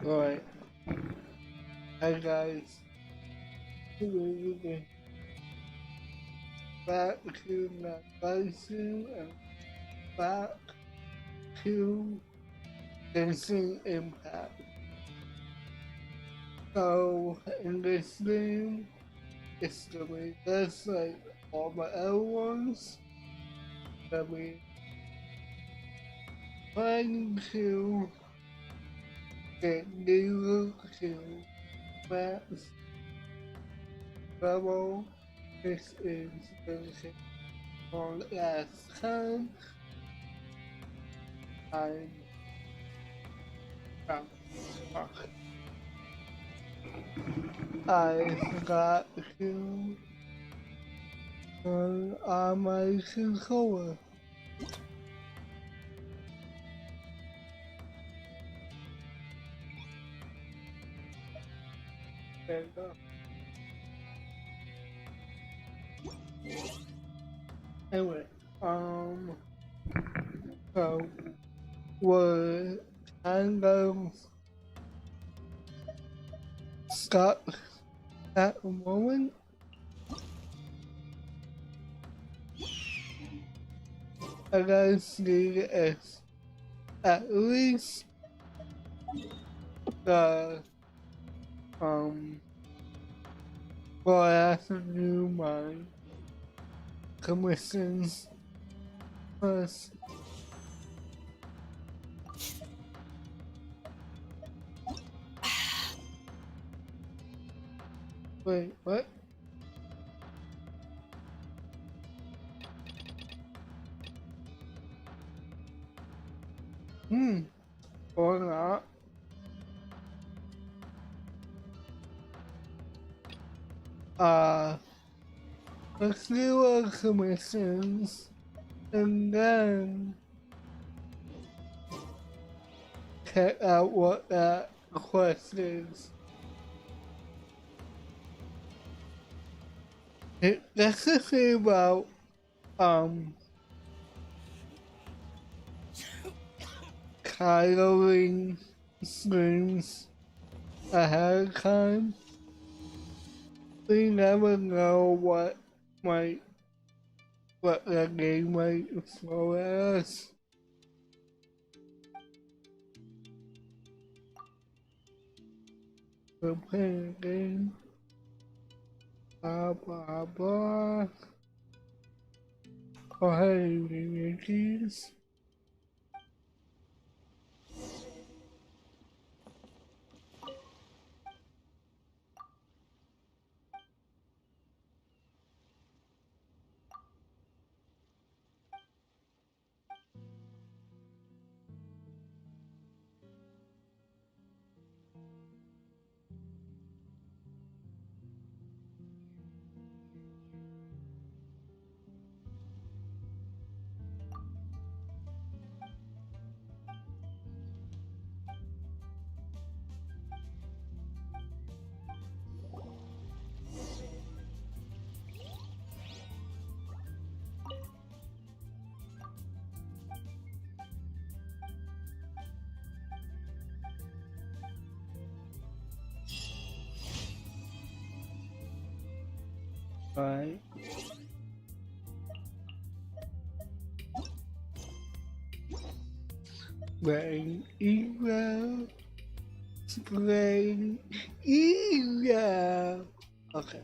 Alright, hi guys, we're back to the Genshin and back to Genshin Impact. So in this game, it's gonna be just like all my other ones. That we trying to get new to max level. This is Genshin for last time. I'm fuck. I forgot to turn on my controller. There you go. Anyway, so we're kind of stuck at the moment. I guess need is at least the well, I have to do my commissions first. Wait, what? Hmm. Or not. Uh, let's do our commissions and then check out what that quest is. That's the thing about titling streams ahead of time. We never know what the game might throw at us. We're playing a game. Blah blah blah. Oh hey, Yankees. Right. Playing email. Playing email. Okay.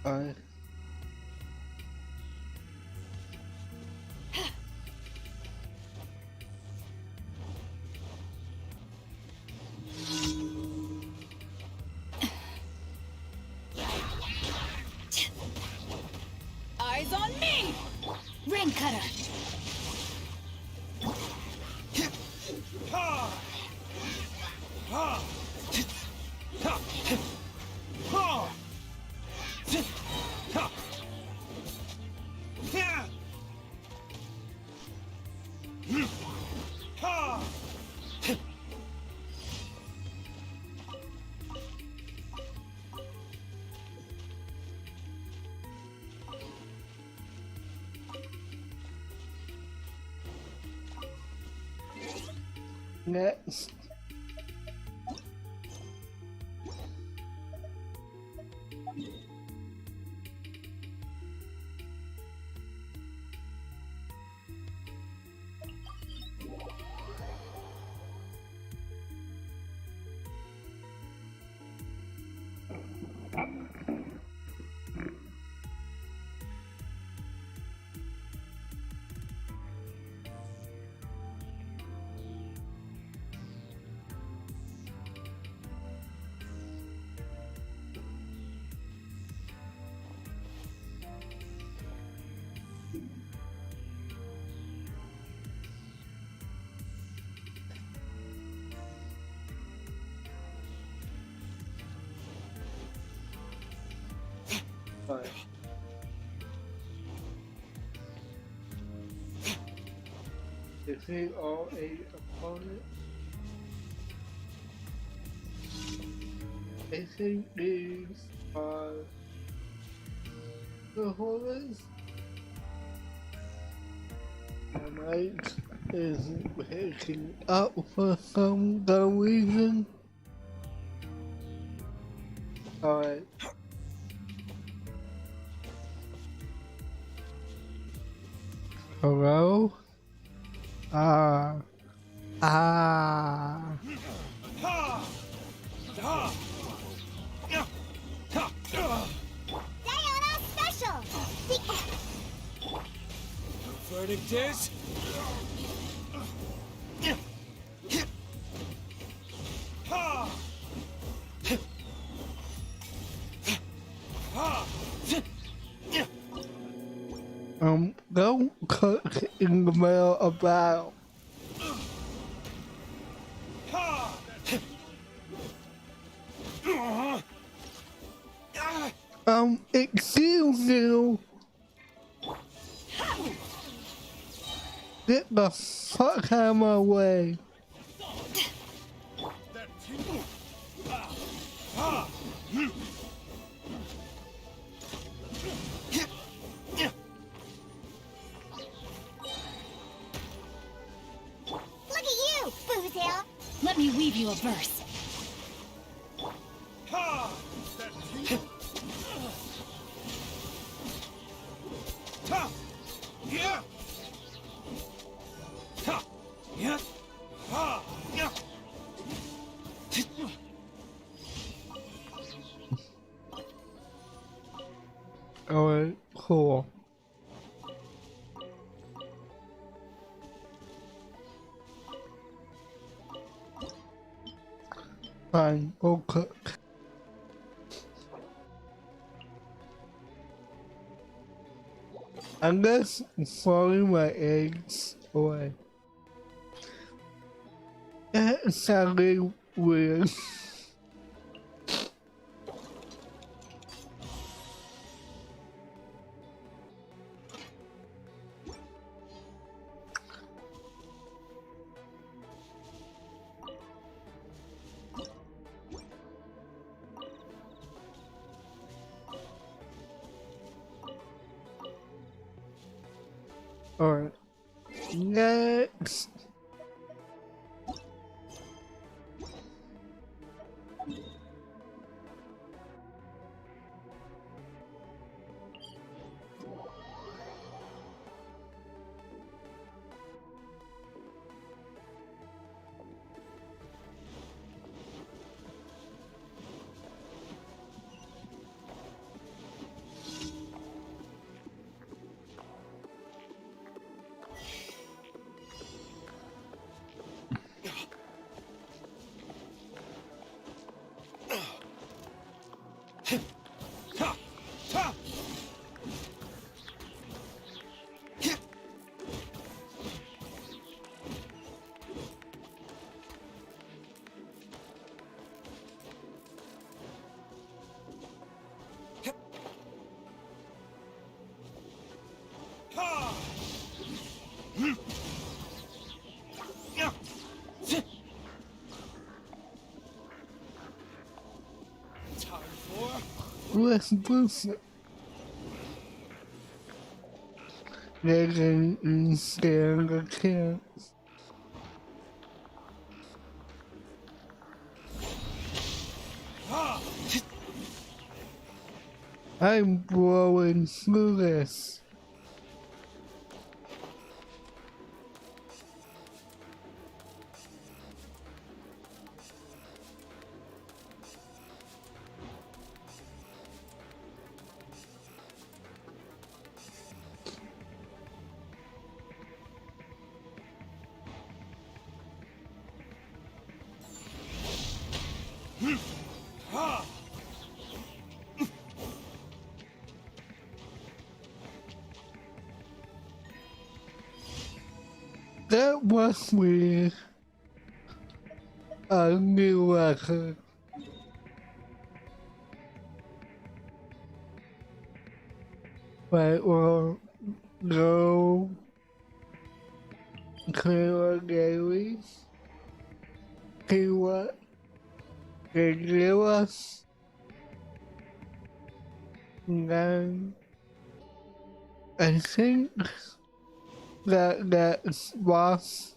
Alright. Eyes on me! Rain cutter! Next. Alright. Defeat all 8 opponents. I think these are the horrors. My mic isn't picking up for some dumb reason. Alright. Hello? Ah. Diana Special! Verdict is... Don't cook in the middle of battle. Excuse you. Get the fuck out of my way. Look at you, Bootail! Let me weave you a verse. Alright, cool. Fine, go cook. I'm just throwing my eggs away. That sounded weird. Alright. Next. What's this? They're getting scared of cats. I'm blowing through this. That was weird. A new record. But we'll go clear galleries. See what they give us. And then I think that boss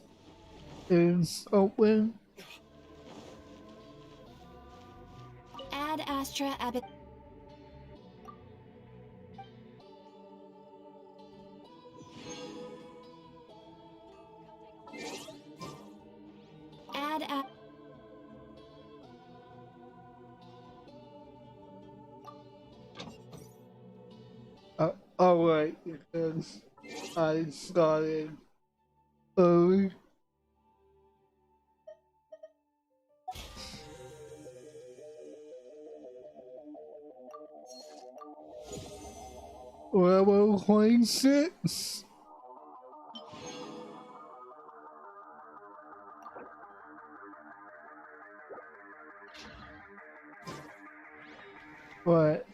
is open. Ad Astra Abbott. Ad Alright, because I started early. Level 26. What?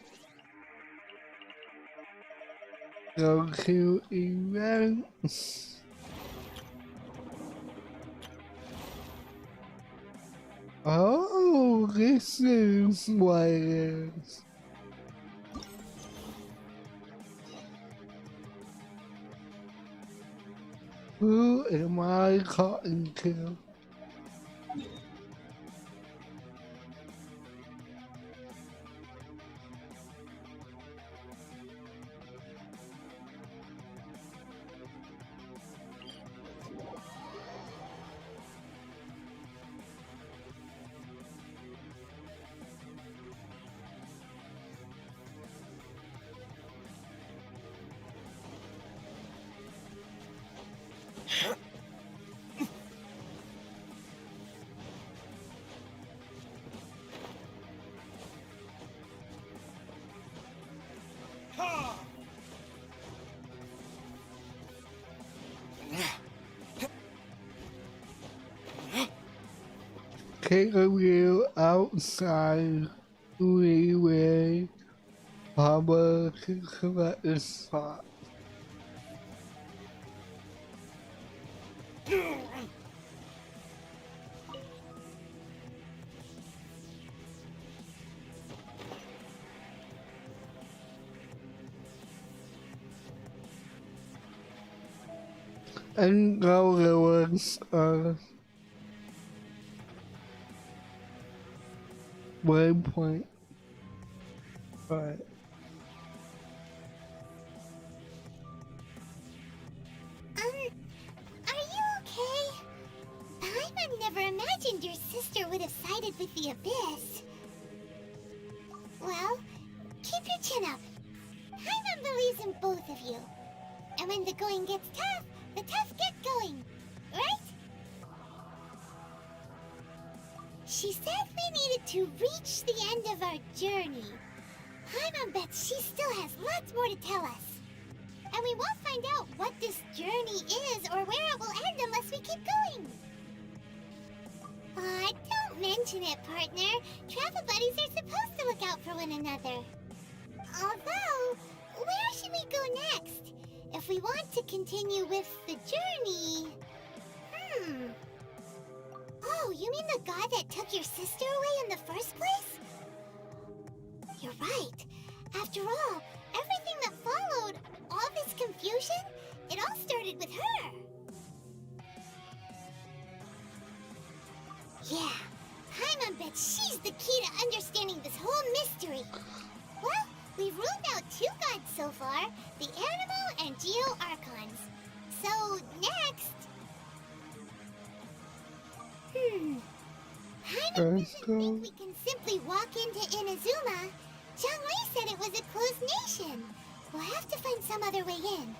Go to events. Oh, this is what it is. Who am I talking to? Take a view outside freeway harbor to collect the spot. And go towards waypoint. Right. Are you okay? Paimon never imagined your sister would have sided with the Abyss. Well, keep your chin up. Paimon believes in both of you. And when the going gets tough, the tough get going. Right? She said we needed to reach the end of our journey. Paimon bets she still has lots more to tell us. And we won't find out what this journey is or where it will end unless we keep going. Aw, don't mention it, partner. Travel buddies are supposed to look out for one another. Although, where should we go next? If we want to continue with the journey... Oh, you mean the guy that took your sister away in the first place? You're right. After all, everything that followed, all this confusion, it all started with her. Yeah, Paimon bets she's the key to understanding this whole mystery. Well, we've ruled out two gods so far, the Animo and Geo Archons. So, next... Paimon doesn't think we can simply walk into Inazuma. Zhongli said it was a closed nation. We'll have to find some other way in.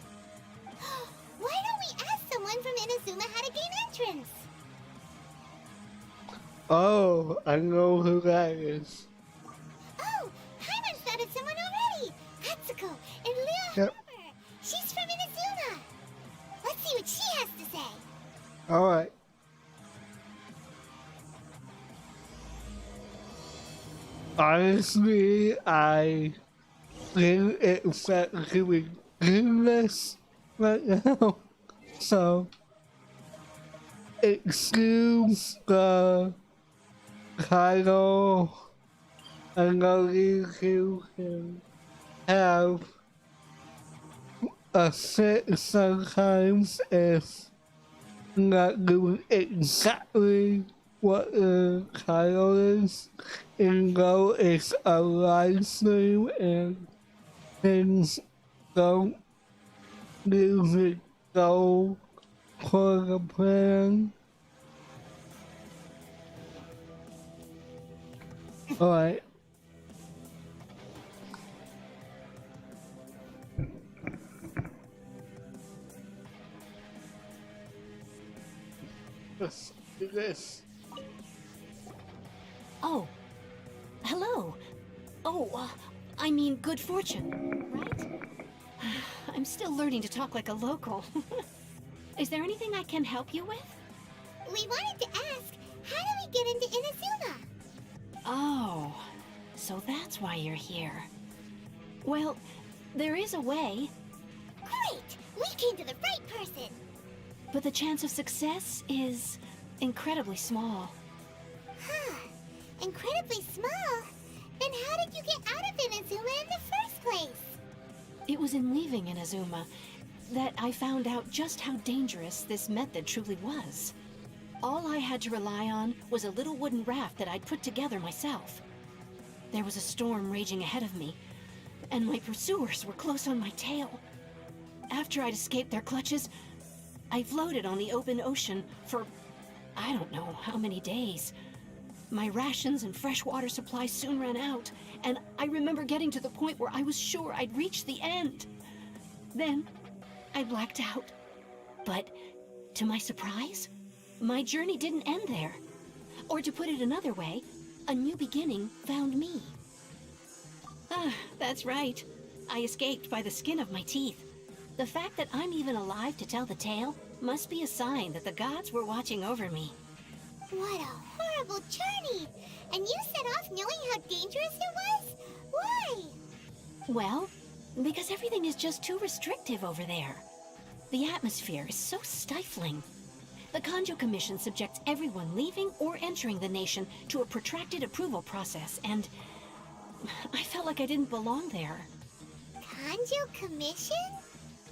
Why don't we ask someone from Inazuma how to gain entrance? Oh, I know who that is. Oh, Paimon thought of someone already. Atsuko and Leo Yep. Harper. She's from Inazuma. Let's see what she has to say. Alright. Honestly, I didn't expect to be doing this right now. So, excuse the title. I know you can have a fit sometimes if not doing exactly what the title is, even though it's a live stream and things don't usually go for the plan. Alright. Let's do this. Oh, hello. Oh, I mean good fortune, right? I'm still learning to talk like a local. Is there anything I can help you with? We wanted to ask, how do we get into Inazuma? Oh, so that's why you're here. Well, there is a way, Great! We came to the right person! but the chance of success is incredibly small. Huh. Incredibly small? Then how did you get out of Inazuma in the first place? It was in leaving Inazuma that I found out just how dangerous this method truly was. All I had to rely on was a little wooden raft that I'd put together myself. There was a storm raging ahead of me, and my pursuers were close on my tail. After I'd escaped their clutches, I floated on the open ocean for I don't know how many days. My rations and fresh water supplies soon ran out, and I remember getting to the point where I was sure I'd reached the end. Then, I blacked out. But, to my surprise, my journey didn't end there. Or to put it another way, a new beginning found me. Ah, that's right. I escaped by the skin of my teeth. The fact that I'm even alive to tell the tale must be a sign that the gods were watching over me. What a horrible journey! And you set off knowing how dangerous it was? Why? Well, because everything is just too restrictive over there. The atmosphere is so stifling. The Kanjo Commission subjects everyone leaving or entering the nation to a protracted approval process, and I felt like I didn't belong there. Kanjo Commission?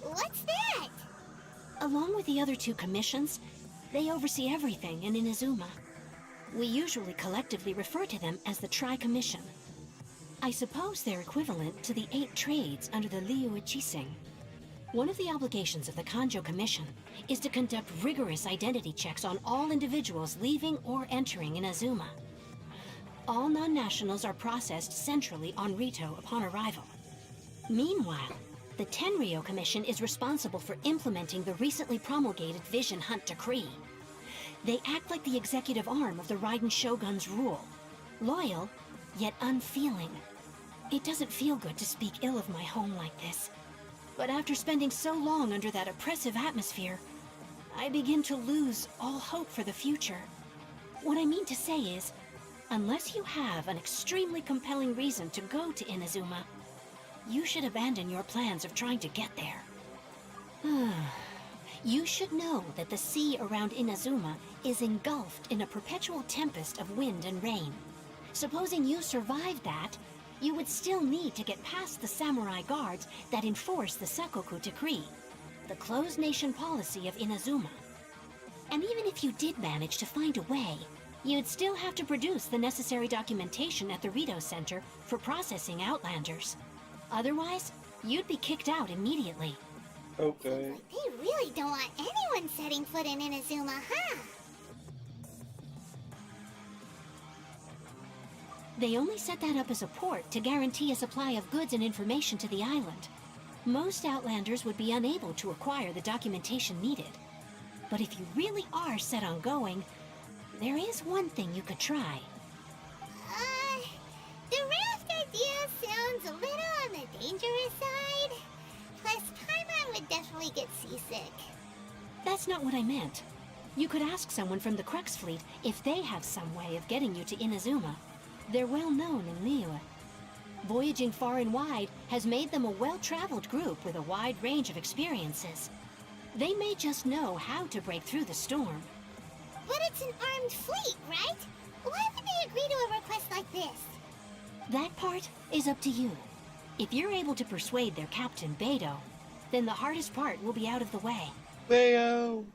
What's that? Along with the other two commissions, they oversee everything in Inazuma. We usually collectively refer to them as the Tri-Commission. I suppose they're equivalent to the 8 trades under the Liu Ichising. One of the obligations of the Kanjo Commission is to conduct rigorous identity checks on all individuals leaving or entering Inazuma. All non-nationals are processed centrally on Rito upon arrival. Meanwhile, the Tenryo Commission is responsible for implementing the recently promulgated Vision Hunt Decree. They act like the executive arm of the Raiden Shogun's rule. Loyal, yet unfeeling. It doesn't feel good to speak ill of my home like this. But after spending so long under that oppressive atmosphere, I begin to lose all hope for the future. What I mean to say is, unless you have an extremely compelling reason to go to Inazuma, you should abandon your plans of trying to get there. You should know that the sea around Inazuma is engulfed in a perpetual tempest of wind and rain. Supposing you survived that, you would still need to get past the samurai guards that enforce the Sakoku Decree, the closed nation policy of Inazuma. And even if you did manage to find a way, you'd still have to produce the necessary documentation at the Rito Center for processing Outlanders. Otherwise, you'd be kicked out immediately. Okay. Like they really don't want anyone setting foot in Inazuma, huh? They only set that up as a port to guarantee a supply of goods and information to the island. Most Outlanders would be unable to acquire the documentation needed. But if you really are set on going, there is one thing you could try. The raft idea sounds a little on the dangerous side. Plus, Paimon would definitely get seasick. That's not what I meant. You could ask someone from the Crux Fleet if they have some way of getting you to Inazuma. They're well known in Liyue. Voyaging far and wide has made them a well-traveled group with a wide range of experiences. They may just know how to break through the storm. But it's an armed fleet, right? Why would they agree to a request like this? That part is up to you. If you're able to persuade their captain, Beidou, then the hardest part will be out of the way. Leo!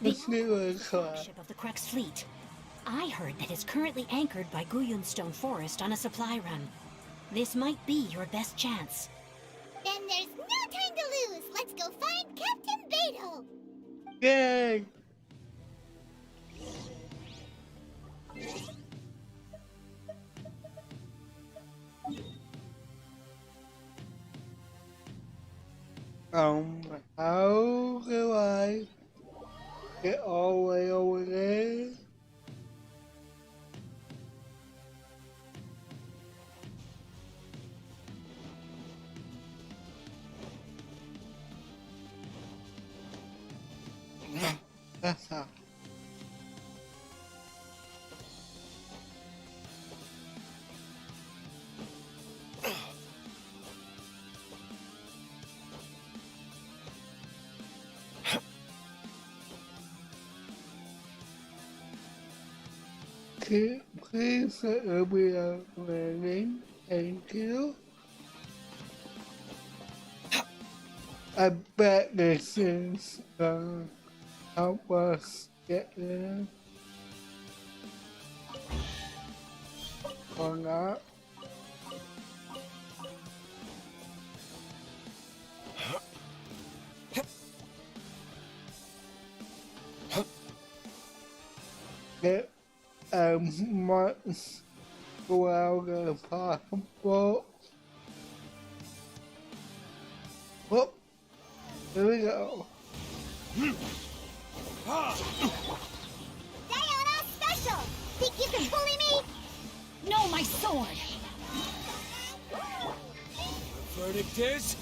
The Let's do a flagship of the Crux Fleet. I heard that it's currently anchored by Guyunstone Forest on a supply run. This might be your best chance. Then there's no time to lose. Let's go find Captain Beidou. Yay! How do I get all the way over there. That's how. Please let there be a landing. Thank you. I bet this is gonna help us get there. Or not. Get as much well as possible. Whoop. Here we go. Diana special! Think you can bully me? No, my sword! Verdict is...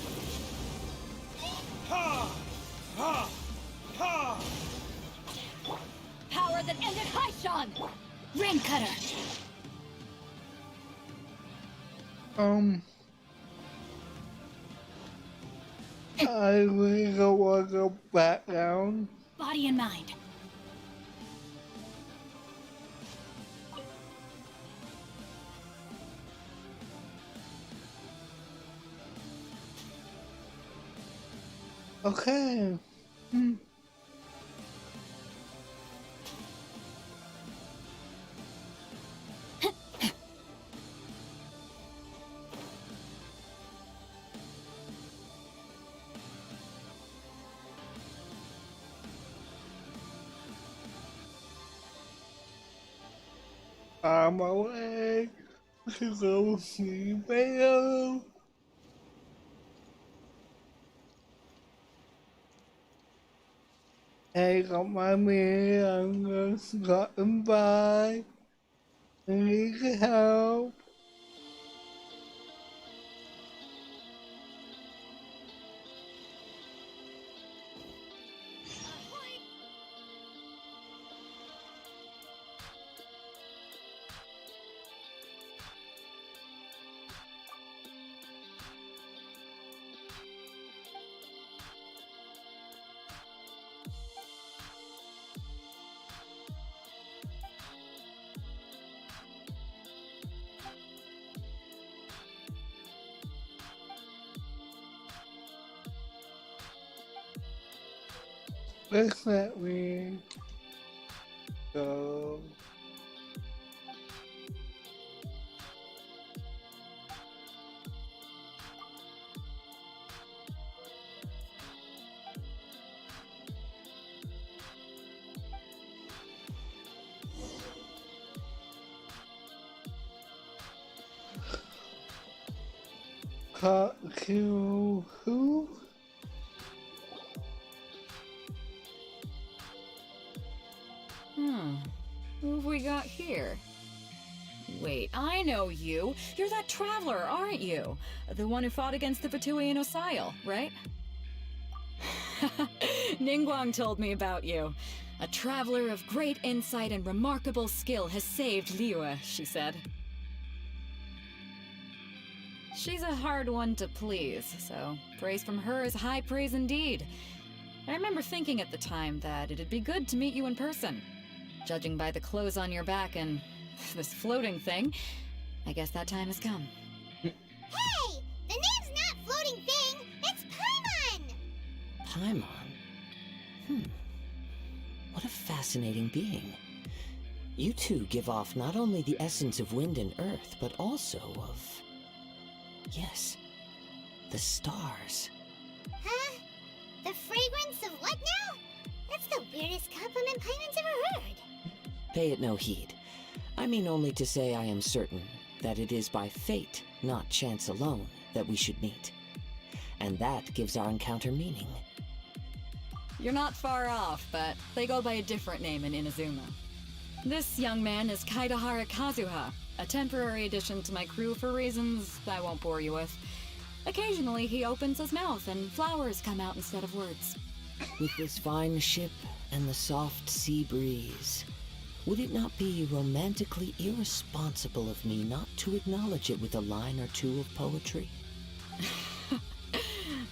Ha! Ha! Ha! Power that ended Haishan! Rain Cutter! I really don't want to go back down. Body and mind. Okay. I'm away to go see Belle. Hey, got my man, I'm just gotten by. I need help. Let's let me go. Kill who? Who have we got here? Wait, I know you. You're that traveler, aren't you? The one who fought against the Fatui and Osile, right? Ningguang told me about you. A traveler of great insight and remarkable skill has saved Liyue, she said. She's a hard one to please, so praise from her is high praise indeed. I remember thinking at the time that it'd be good to meet you in person. Judging by the clothes on your back and this floating thing, I guess that time has come. Hey! The name's not Floating Thing, it's Paimon! Paimon? What a fascinating being. You two give off not only the essence of wind and earth, but also of... yes, the stars. Huh? The fragrance of what now? That's the weirdest compliment Paimon's ever heard. Pay it no heed. I mean only to say I am certain that it is by fate, not chance alone, that we should meet. And that gives our encounter meaning. You're not far off, but they go by a different name in Inazuma. This young man is Kaidahara Kazuha, a temporary addition to my crew for reasons I won't bore you with. Occasionally, he opens his mouth and flowers come out instead of words. With this fine ship and the soft sea breeze, would it not be romantically irresponsible of me not to acknowledge it with a line or two of poetry?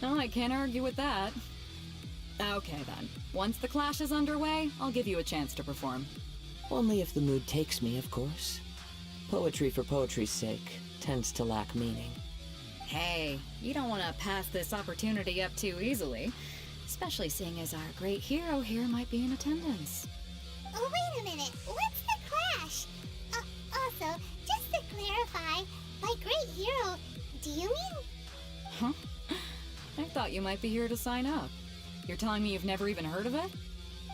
No, I can't argue with that. Okay then. Once the clash is underway, I'll give you a chance to perform. Only if the mood takes me, of course. Poetry for poetry's sake tends to lack meaning. Hey, you don't want to pass this opportunity up too easily, especially seeing as our great hero here might be in attendance. Oh, wait a minute. What's the clash? Also, just to clarify, by great hero, do you mean... Huh? I thought you might be here to sign up. You're telling me you've never even heard of it?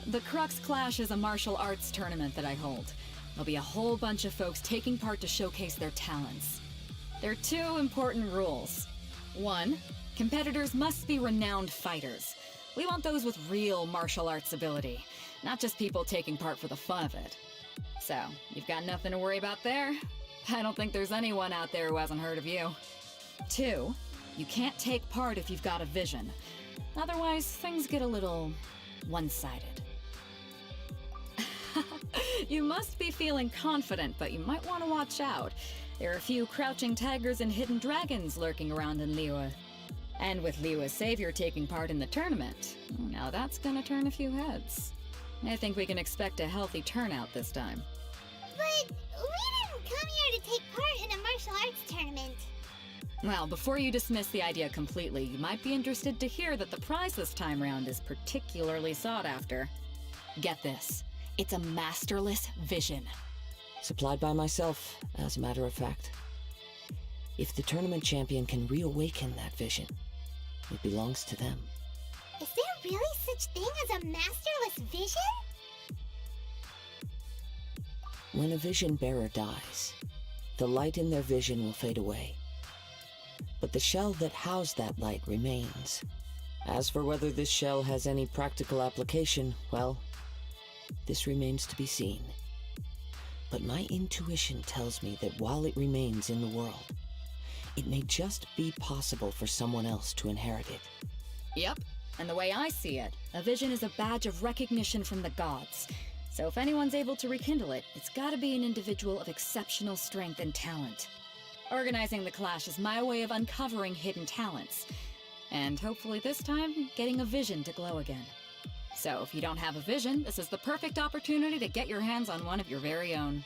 The Crux Clash is a martial arts tournament that I hold. There'll be a whole bunch of folks taking part to showcase their talents. There are two important rules. One, competitors must be renowned fighters. We want those with real martial arts ability, not just people taking part for the fun of it. So, you've got nothing to worry about there. I don't think there's anyone out there who hasn't heard of you. Two, you can't take part if you've got a vision. Otherwise, things get a little one-sided. You must be feeling confident, but you might want to watch out. There are a few crouching tigers and hidden dragons lurking around in Liyue. And with Liyue's savior taking part in the tournament, now that's gonna turn a few heads. I think we can expect a healthy turnout this time. But we didn't come here to take part in a martial arts tournament. Well, before you dismiss the idea completely, you might be interested to hear that the prize this time round is particularly sought after. Get this. It's a masterless vision. Supplied by myself, as a matter of fact. If the tournament champion can reawaken that vision, it belongs to them. Is there really such thing as a masterless vision? When a vision bearer dies, the light in their vision will fade away. But the shell that housed that light remains. As for whether this shell has any practical application, well, this remains to be seen. But my intuition tells me that while it remains in the world, it may just be possible for someone else to inherit it. Yep, and the way I see it, a vision is a badge of recognition from the gods. So if anyone's able to rekindle it, it's gotta be an individual of exceptional strength and talent. Organizing the clash is my way of uncovering hidden talents. And hopefully this time, getting a vision to glow again. So if you don't have a vision, this is the perfect opportunity to get your hands on one of your very own.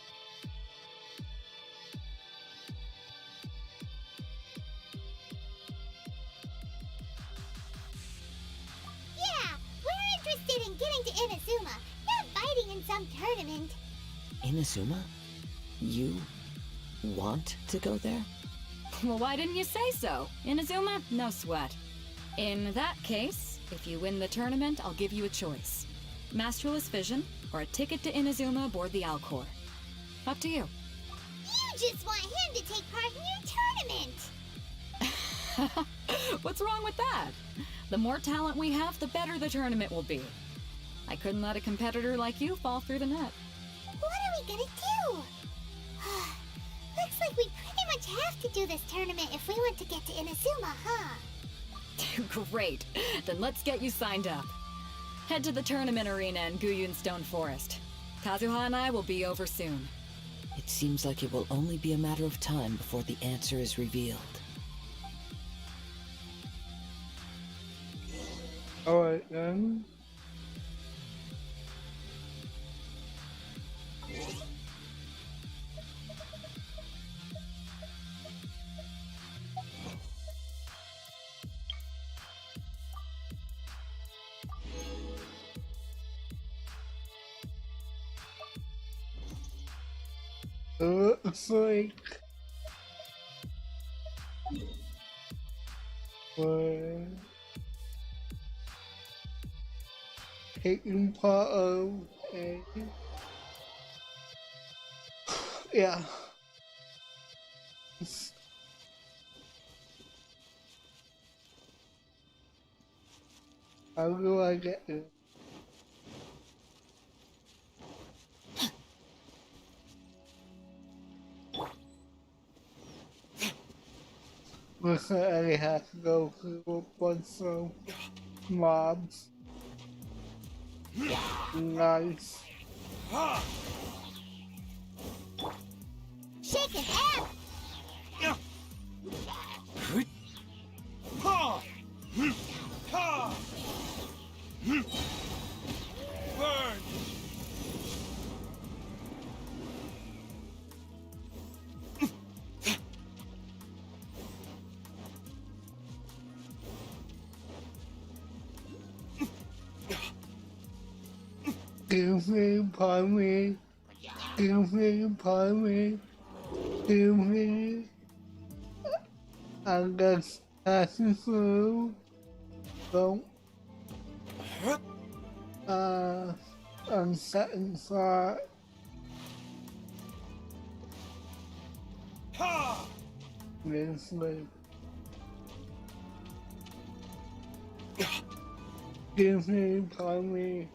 Yeah, we're interested in getting to Inazuma, not fighting in some tournament. Inazuma? You want to go there? Well, why didn't you say so? Inazuma? No sweat. In that case, if you win the tournament, I'll give you a choice. Masterless Vision, or a ticket to Inazuma aboard the Alcor. Up to you. You just want him to take part in your tournament. What's wrong with that? The more talent we have, the better the tournament will be. I couldn't let a competitor like you fall through the net. What are we gonna do? Looks like we pretty much have to do this tournament if we want to get to Inazuma, huh? Great. Then let's get you signed up. Head to the tournament arena in Guyun Stone Forest. Kazuha and I will be over soon. It seems like it will only be a matter of time before the answer is revealed. Alright then. Looks like we're taking part of a yeah. How do I get this? Looks like I have to go through a bunch of mobs. Nice. Ha! Shake it, F! Ha! Ha! Burn! Give me, pardon me. Give me, pardon me. Give me. I guess passing through. Don't. I'm setting fire. Ha! This way. Give me, pardon me.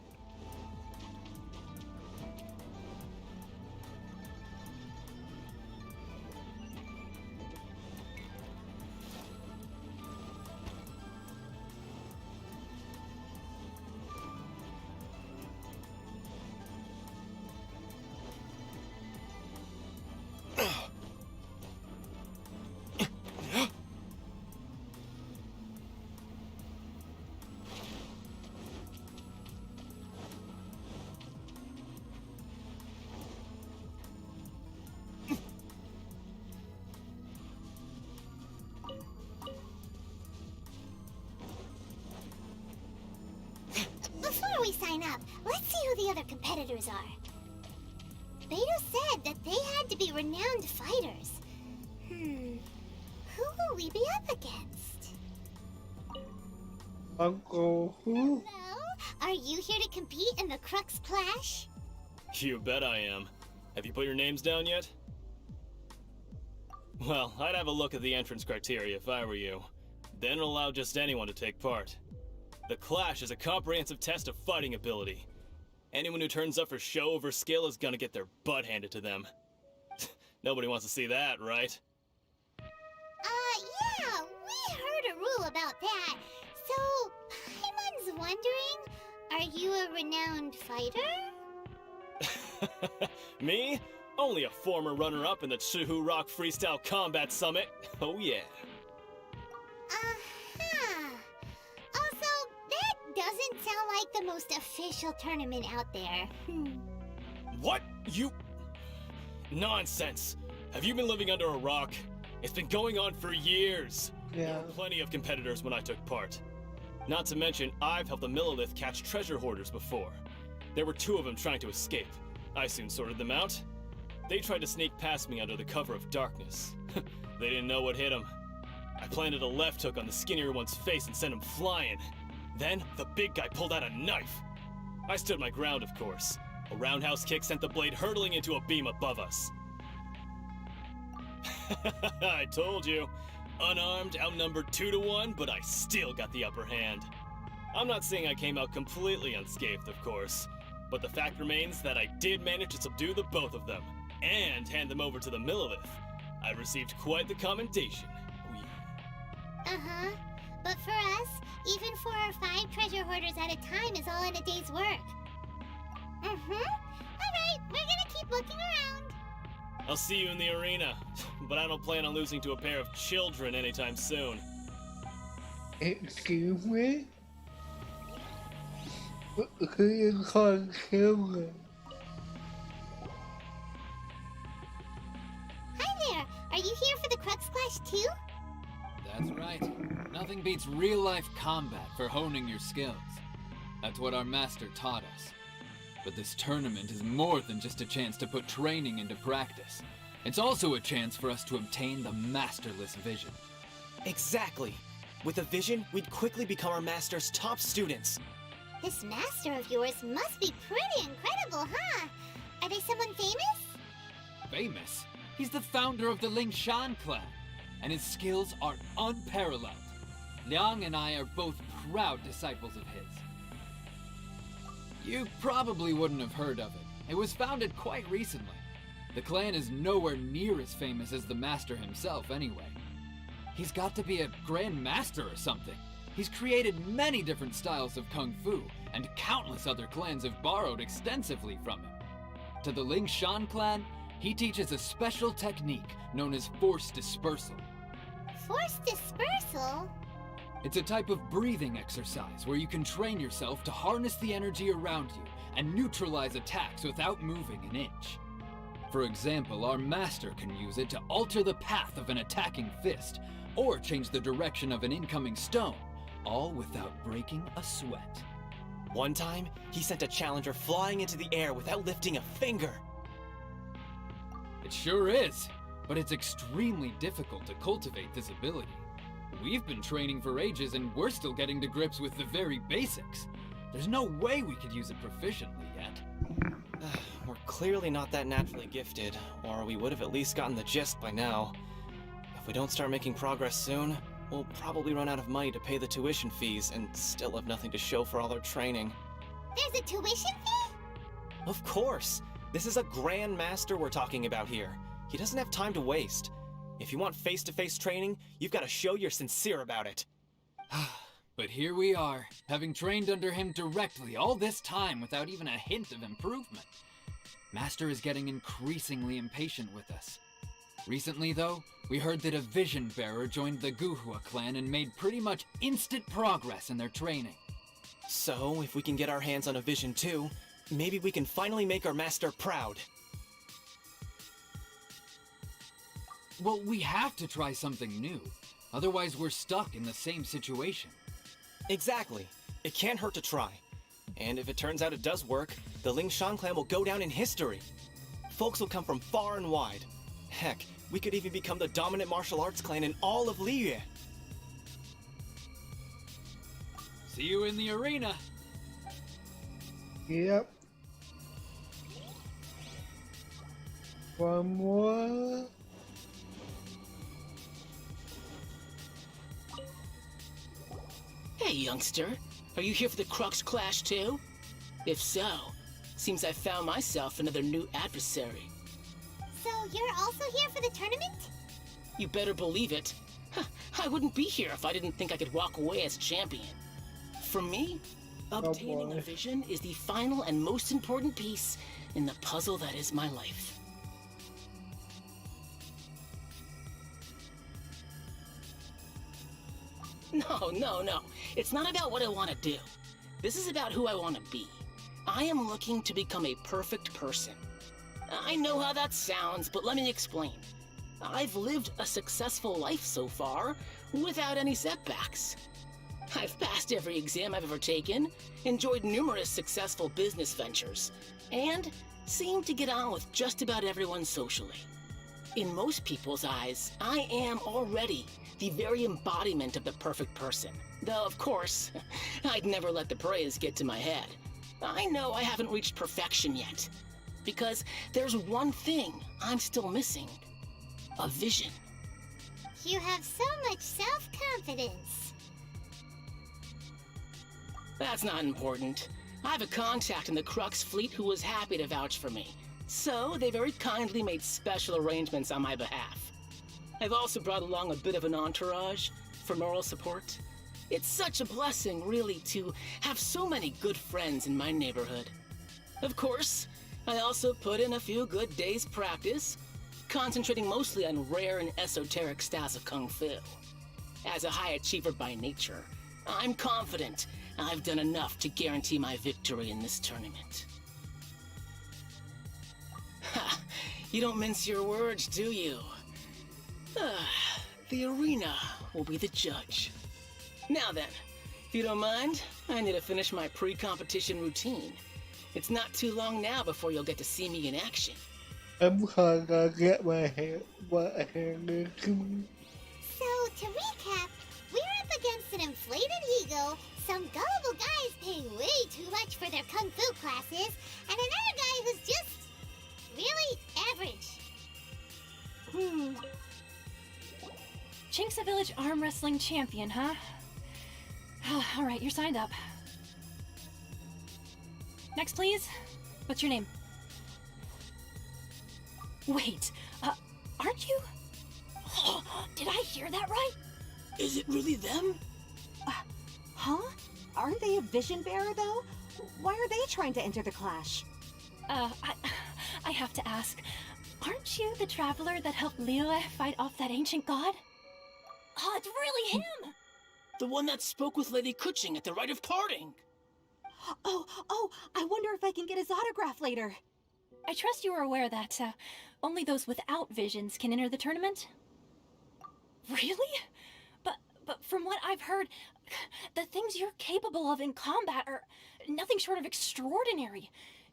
Before we sign up, let's see who the other competitors are. Beto said that they had to be renowned fighters. Who will we be up against? Uncle who? Hello? Are you here to compete in the Crux Clash? You bet I am. Have you put your names down yet? Well, I'd have a look at the entrance criteria if I were you. Then allow just anyone to take part. The Clash is a comprehensive test of fighting ability. Anyone who turns up for show over skill is gonna get their butt handed to them. Nobody wants to see that, right? Yeah, we heard a rule about that. So, Paimon's wondering, are you a renowned fighter? Me? Only a former runner-up in the Chihu Rock Freestyle Combat Summit. Oh yeah. Also, that doesn't sound like the most official tournament out there. What? You... Nonsense. Have you been living under a rock? It's been going on for years. There Yeah. were plenty of competitors when I took part. Not to mention, I've helped the Millilith catch treasure hoarders before. There were 2 of them trying to escape. I soon sorted them out. They tried to sneak past me under the cover of darkness. They didn't know what hit them. I planted a left hook on the skinnier one's face and sent him flying. Then, the big guy pulled out a knife. I stood my ground, of course. A roundhouse kick sent the blade hurtling into a beam above us. I told you. Unarmed, outnumbered 2 to 1, but I still got the upper hand. I'm not saying I came out completely unscathed, of course, but the fact remains that I did manage to subdue the both of them, and hand them over to the Millilith. I received quite the commendation. Oh yeah. But for us, even 4 or 5 treasure hoarders at a time is all in a day's work. Alright, we're gonna keep looking around. I'll see you in the arena, but I don't plan on losing to a pair of children anytime soon. Excuse me? Who you call children? Hi there, are you here for the Crux Clash too? That's right. Nothing beats real-life combat for honing your skills. That's what our master taught us. But this tournament is more than just a chance to put training into practice. It's also a chance for us to obtain the masterless vision. Exactly. With a vision, we'd quickly become our master's top students. This master of yours must be pretty incredible, huh? Are they someone famous? Famous? He's the founder of the Lingshan clan, and his skills are unparalleled. Liang and I are both proud disciples of his. You probably wouldn't have heard of it. It was founded quite recently. The clan is nowhere near as famous as the master himself, anyway. He's got to be a Grand Master or something. He's created many different styles of Kung Fu, and countless other clans have borrowed extensively from him. To the Ling Shan clan, he teaches a special technique known as Force Dispersal. Force dispersal? It's a type of breathing exercise where you can train yourself to harness the energy around you and neutralize attacks without moving an inch. For example, our master can use it to alter the path of an attacking fist, or change the direction of an incoming stone, all without breaking a sweat. One time, he sent a challenger flying into the air without lifting a finger. It sure is, but it's extremely difficult to cultivate this ability. We've been training for ages and we're still getting to grips with the very basics. There's no way we could use it proficiently yet. We're clearly not that naturally gifted, or we would have at least gotten the gist by now. If we don't start making progress soon, we'll probably run out of money to pay the tuition fees and still have nothing to show for all our training. There's a tuition fee? Of course! This is a Grand Master we're talking about here. He doesn't have time to waste. If you want face-to-face training, you've got to show you're sincere about it. But here we are, having trained under him directly all this time without even a hint of improvement. Master is getting increasingly impatient with us. Recently, though, we heard that a Vision Bearer joined the Guhua clan and made pretty much instant progress in their training. So, if we can get our hands on a Vision too, maybe we can finally make our master proud. Well, we have to try something new. Otherwise, we're stuck in the same situation. Exactly. It can't hurt to try. And if it turns out it does work, the Ling Shan clan will go down in history. Folks will come from far and wide. Heck, we could even become the dominant martial arts clan in all of Liyue. See you in the arena. Yep. One more. Hey, youngster. Are you here for the Crux Clash too? If so, seems I found myself another new adversary. So you're also here for the tournament? You better believe it. I wouldn't be here if I didn't think I could walk away as champion. For me, obtaining boy. a vision is the final and most important piece in the puzzle that is my life. No. It's not about what I want to do. This is about who I want to be. I am looking to become a perfect person. I know how that sounds, but let me explain. I've lived a successful life so far, without any setbacks. I've passed every exam I've ever taken, enjoyed numerous successful business ventures, and seem to get on with just about everyone socially. In most people's eyes, I am already the very embodiment of the perfect person. Though, of course, I'd never let the praise get to my head. I know I haven't reached perfection yet, because there's one thing I'm still missing. A vision. You have so much self-confidence. That's not important. I have a contact in the Crux fleet who was happy to vouch for me. So they very kindly made special arrangements on my behalf. I've also brought along a bit of an entourage for moral support. It's such a blessing, really, to have so many good friends in my neighborhood. Of course, I also put in a few good days' practice, concentrating mostly on rare and esoteric styles of Kung Fu. As a high achiever by nature, I'm confident I've done enough to guarantee my victory in this tournament. Ha! You don't mince your words, do you? The arena will be the judge. Now then, if you don't mind, I need to finish my pre-competition routine. It's not too long now before you'll get to see me in action. I'm gonna get my hand. What hand? So, to recap, we're up against an inflated ego, some gullible guys paying way too much for their kung fu classes, and another guy who's just really average. Chinksa Village arm wrestling champion, huh? All right, you're signed up. Next, please. What's your name? Wait, aren't you? Did I hear that right? Is it really them? Huh? Aren't they a vision bearer, though? Why are they trying to enter the clash? I have to ask, aren't you the traveler that helped Liyue fight off that ancient god? Oh, it's really him! The one that spoke with Lady Kuching at the rite of parting. Oh, I wonder if I can get his autograph later. I trust you are aware that, only those without visions can enter the tournament? Really? But from what I've heard, the things you're capable of in combat are nothing short of extraordinary.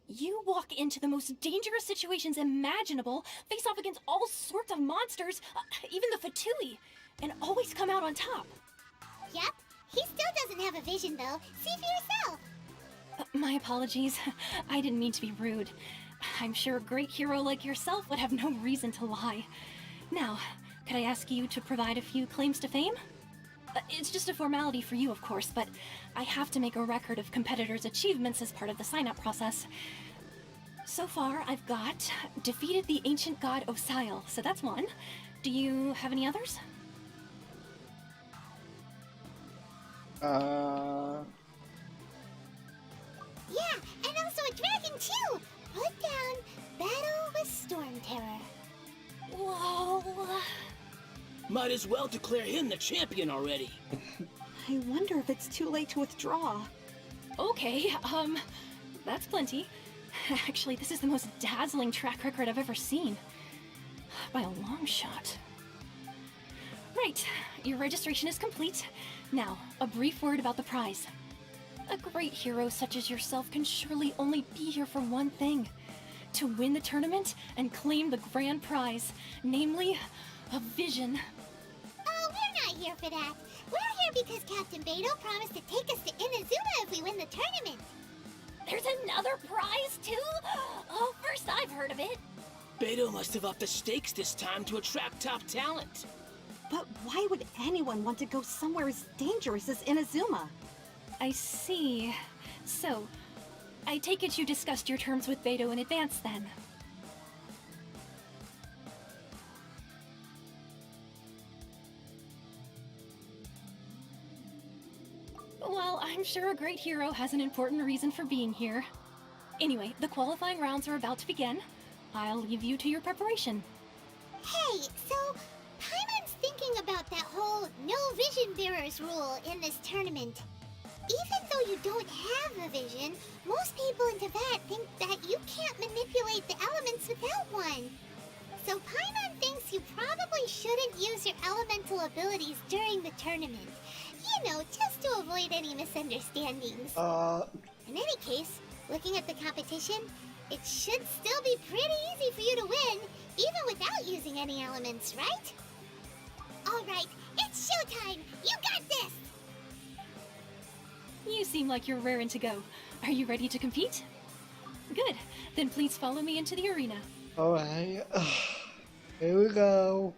You walk into the most dangerous situations imaginable, face off against all sorts of monsters, even the Fatui, and always come out on top. Yep, he still doesn't have a vision though. See for yourself. My apologies. I didn't mean to be rude. I'm sure a great hero like yourself would have no reason to lie. Now, could I ask you to provide a few claims to fame? It's just a formality for you, of course, but I have to make a record of competitors' achievements as part of the sign-up process. So far, I've got defeated the ancient god Osial, so that's one. Do you have any others? Yeah, and also a dragon too. Put down battle with Storm Terror. Whoa. Might as well declare him the champion already. I wonder if it's too late to withdraw. Okay, that's plenty. Actually, this is the most dazzling track record I've ever seen. By a long shot. Right, your registration is complete. Now, a brief word about the prize. A great hero such as yourself can surely only be here for one thing. To win the tournament and claim the grand prize, namely, a vision. Oh, we're not here for that. We're here because Captain Beidou promised to take us to Inazuma if we win the tournament. There's another prize, too? Oh, first I've heard of it. Beidou must have upped the stakes this time to attract top talent. But why would anyone want to go somewhere as dangerous as Inazuma? I see. So, I take it you discussed your terms with Beidou in advance, then? Well, I'm sure a great hero has an important reason for being here. Anyway, the qualifying rounds are about to begin. I'll leave you to your preparation. Hey, so Paimon's thinking about that whole no vision bearers rule in this tournament. Even though you don't have a vision, most people in Tibet think that you can't manipulate the elements without one. So Paimon thinks you probably shouldn't use your elemental abilities during the tournament. You know, just to avoid any misunderstandings. In any case, looking at the competition, it should still be pretty easy for you to win, even without using any elements, right? Alright, it's showtime! You got this! You seem like you're raring to go. Are you ready to compete? Good. Then please follow me into the arena. Alright. Here we go.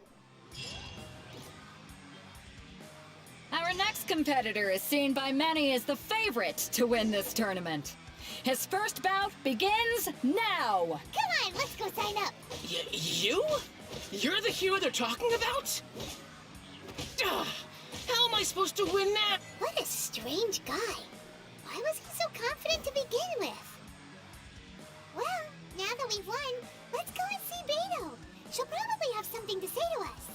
Our next competitor is seen by many as the favorite to win this tournament. His first bout begins now! Come on, let's go sign up! You? You're the hero they're talking about? How am I supposed to win that? What a strange guy. Why was he so confident to begin with? Well, now that we've won, let's go and see Beidou. She'll probably have something to say to us.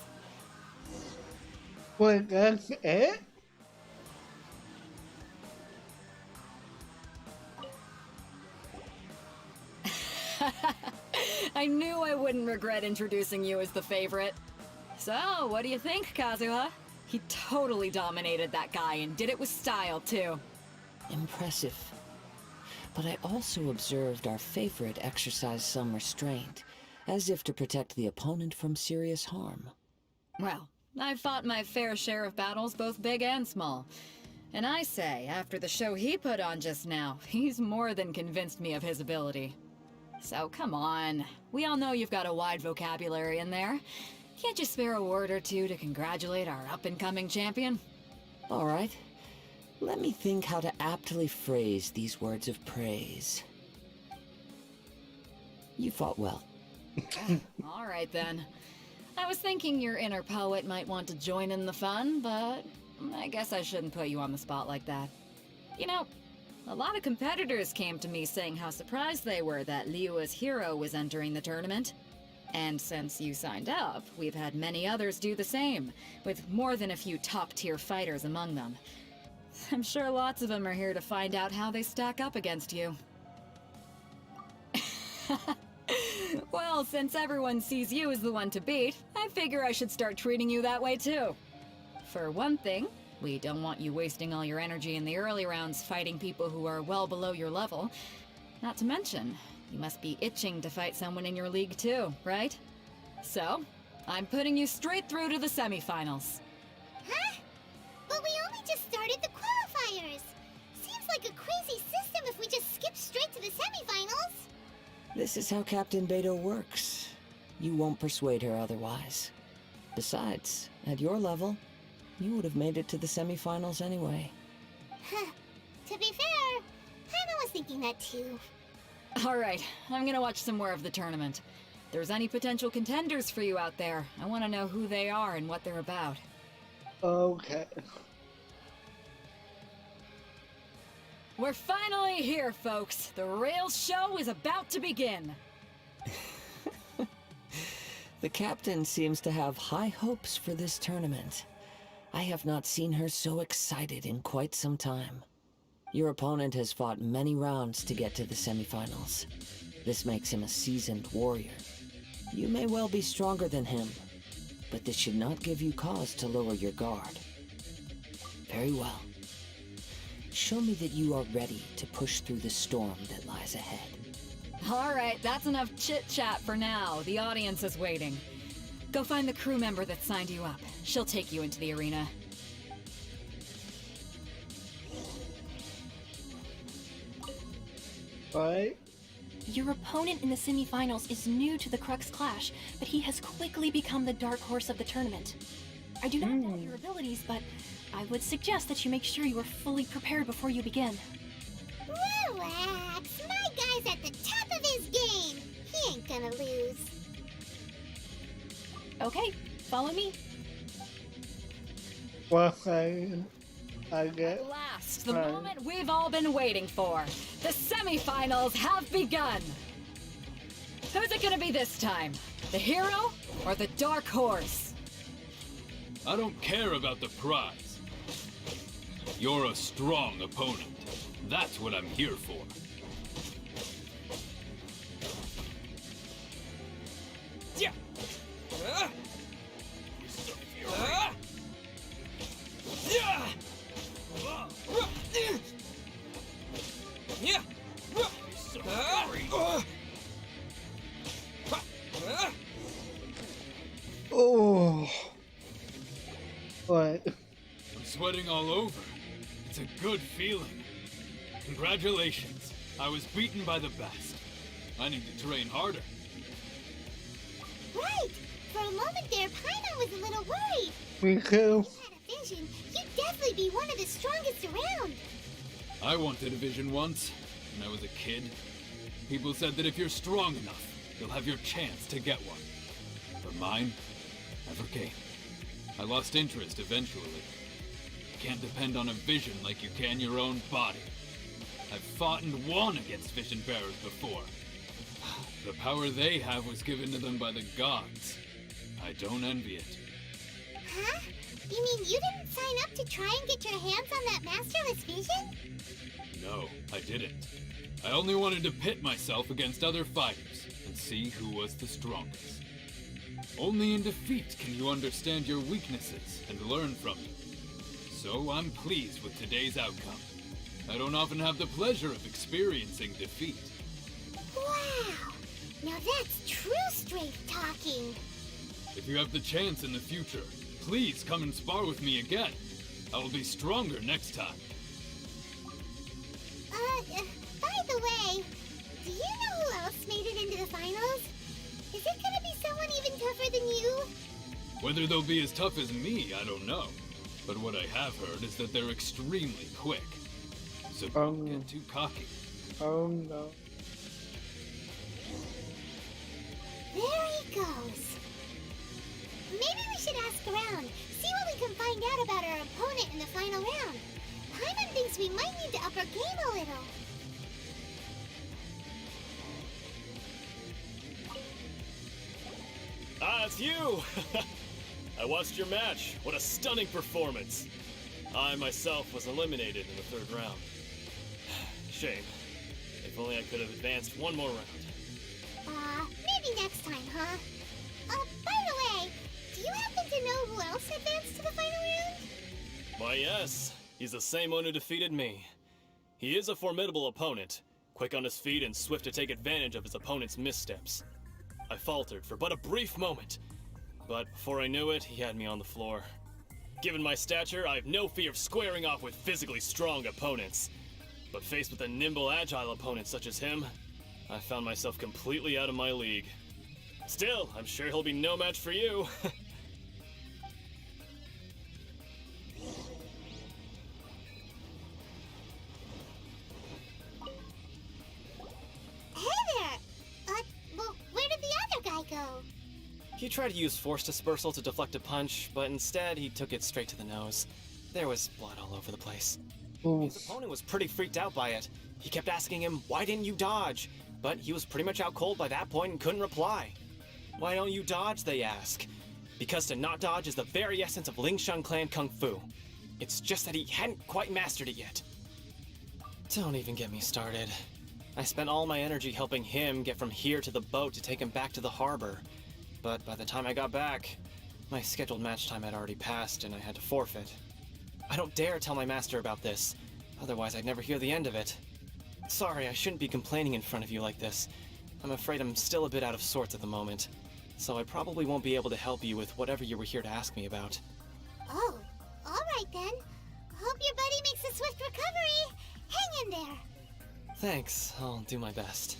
Wait, that's it? I knew I wouldn't regret introducing you as the favorite. So, what do you think, Kazuha? He totally dominated that guy and did it with style, too. Impressive. But I also observed our favorite exercise some restraint, as if to protect the opponent from serious harm. Well, I've fought my fair share of battles, both big and small. And I say, after the show he put on just now, he's more than convinced me of his ability. So come on, we all know you've got a wide vocabulary in there. Can't you spare a word or two to congratulate our up-and-coming champion? All right. Let me think how to aptly phrase these words of praise. You fought well. All right then. I was thinking your inner poet might want to join in the fun, but I guess I shouldn't put you on the spot like that. You know, a lot of competitors came to me saying how surprised they were that Liyue's hero was entering the tournament. And since you signed up, we've had many others do the same, with more than a few top-tier fighters among them. I'm sure lots of them are here to find out how they stack up against you. Well, since everyone sees you as the one to beat, I figure I should start treating you that way too. For one thing, we don't want you wasting all your energy in the early rounds fighting people who are well below your level. Not to mention, you must be itching to fight someone in your league too, right? So, I'm putting you straight through to the semifinals. Huh? But we only just started the qualifiers. Seems like a crazy system if we just skip straight to the semifinals. This is how Captain Beto works. You won't persuade her otherwise. Besides, at your level, you would have made it to the semifinals anyway. Huh. To be fair, Paimon was thinking that too. Alright, I'm gonna watch some more of the tournament. If there's any potential contenders for you out there, I want to know who they are and what they're about. Okay. We're finally here, folks. The rail show is about to begin. The captain seems to have high hopes for this tournament. I have not seen her so excited in quite some time. Your opponent has fought many rounds to get to the semifinals. This makes him a seasoned warrior. You may well be stronger than him, but this should not give you cause to lower your guard. Very well. Show me that you are ready to push through the storm that lies ahead. Alright, that's enough chit-chat for now. The audience is waiting. Go find the crew member that signed you up. She'll take you into the arena. Right? Your opponent in the semifinals is new to the Crux Clash, but he has quickly become the dark horse of the tournament. I do not doubt your abilities, but I would suggest that you make sure you are fully prepared before you begin. Relax. My guy's at the top of his game. He ain't gonna lose. Okay, follow me. Well, I get. At last, the moment we've all been waiting for. The semifinals have begun. Who's it gonna be this time? The hero or the dark horse? I don't care about the prize. You're a strong opponent. That's what I'm here for. Yeah. Yeah. Yeah. Oh. What? I'm sweating all over. It's a good feeling. Congratulations. I was beaten by the best. I need to train harder. Right. For a moment there, Paimon was a little worried. Me too. If you had a vision, you'd definitely be one of the strongest around. I wanted a vision once, when I was a kid. People said that if you're strong enough, you'll have your chance to get one. But mine never came. I lost interest eventually. You can't depend on a vision like you can your own body. I've fought and won against vision bearers before. The power they have was given to them by the gods. I don't envy it. Huh? You mean you didn't sign up to try and get your hands on that masterless vision? No, I didn't. I only wanted to pit myself against other fighters and see who was the strongest. Only in defeat can you understand your weaknesses and learn from them. So I'm pleased with today's outcome. I don't often have the pleasure of experiencing defeat. Wow! Now that's true strength talking. If you have the chance in the future, please come and spar with me again. I will be stronger next time. By the way, do you know who else made it into the finals? Is it gonna be someone even tougher than you? Whether they'll be as tough as me, I don't know. But what I have heard is that they're extremely quick. So don't get too cocky. Oh no. There he goes. should ask around, see what we can find out about our opponent in the final round. Paimon thinks we might need to up our game a little. Ah, it's you! I watched your match. What a stunning performance. I myself was eliminated in the third round. Shame. If only I could have advanced one more round. Maybe next time, huh? By the way, do you happen to know who else advanced to the final round? Why, yes. He's the same one who defeated me. He is a formidable opponent, quick on his feet and swift to take advantage of his opponent's missteps. I faltered for but a brief moment, but before I knew it, he had me on the floor. Given my stature, I have no fear of squaring off with physically strong opponents. But faced with a nimble, agile opponent such as him, I found myself completely out of my league. Still, I'm sure he'll be no match for you. Hey there! Well, where did the other guy go? He tried to use force dispersal to deflect a punch, but instead he took it straight to the nose. There was blood all over the place. His opponent was pretty freaked out by it. He kept asking him, "Why didn't you dodge?" But he was pretty much out cold by that point and couldn't reply. "Why don't you dodge?" they ask. Because to not dodge is the very essence of Lingshan clan kung fu. It's just that he hadn't quite mastered it yet. Don't even get me started. I spent all my energy helping him get from here to the boat to take him back to the harbor. But by the time I got back, my scheduled match time had already passed and I had to forfeit. I don't dare tell my master about this, otherwise I'd never hear the end of it. Sorry, I shouldn't be complaining in front of you like this. I'm afraid I'm still a bit out of sorts at the moment, so I probably won't be able to help you with whatever you were here to ask me about. Oh, alright then. Hope your buddy makes a swift recovery. Hang in there. Thanks, I'll do my best.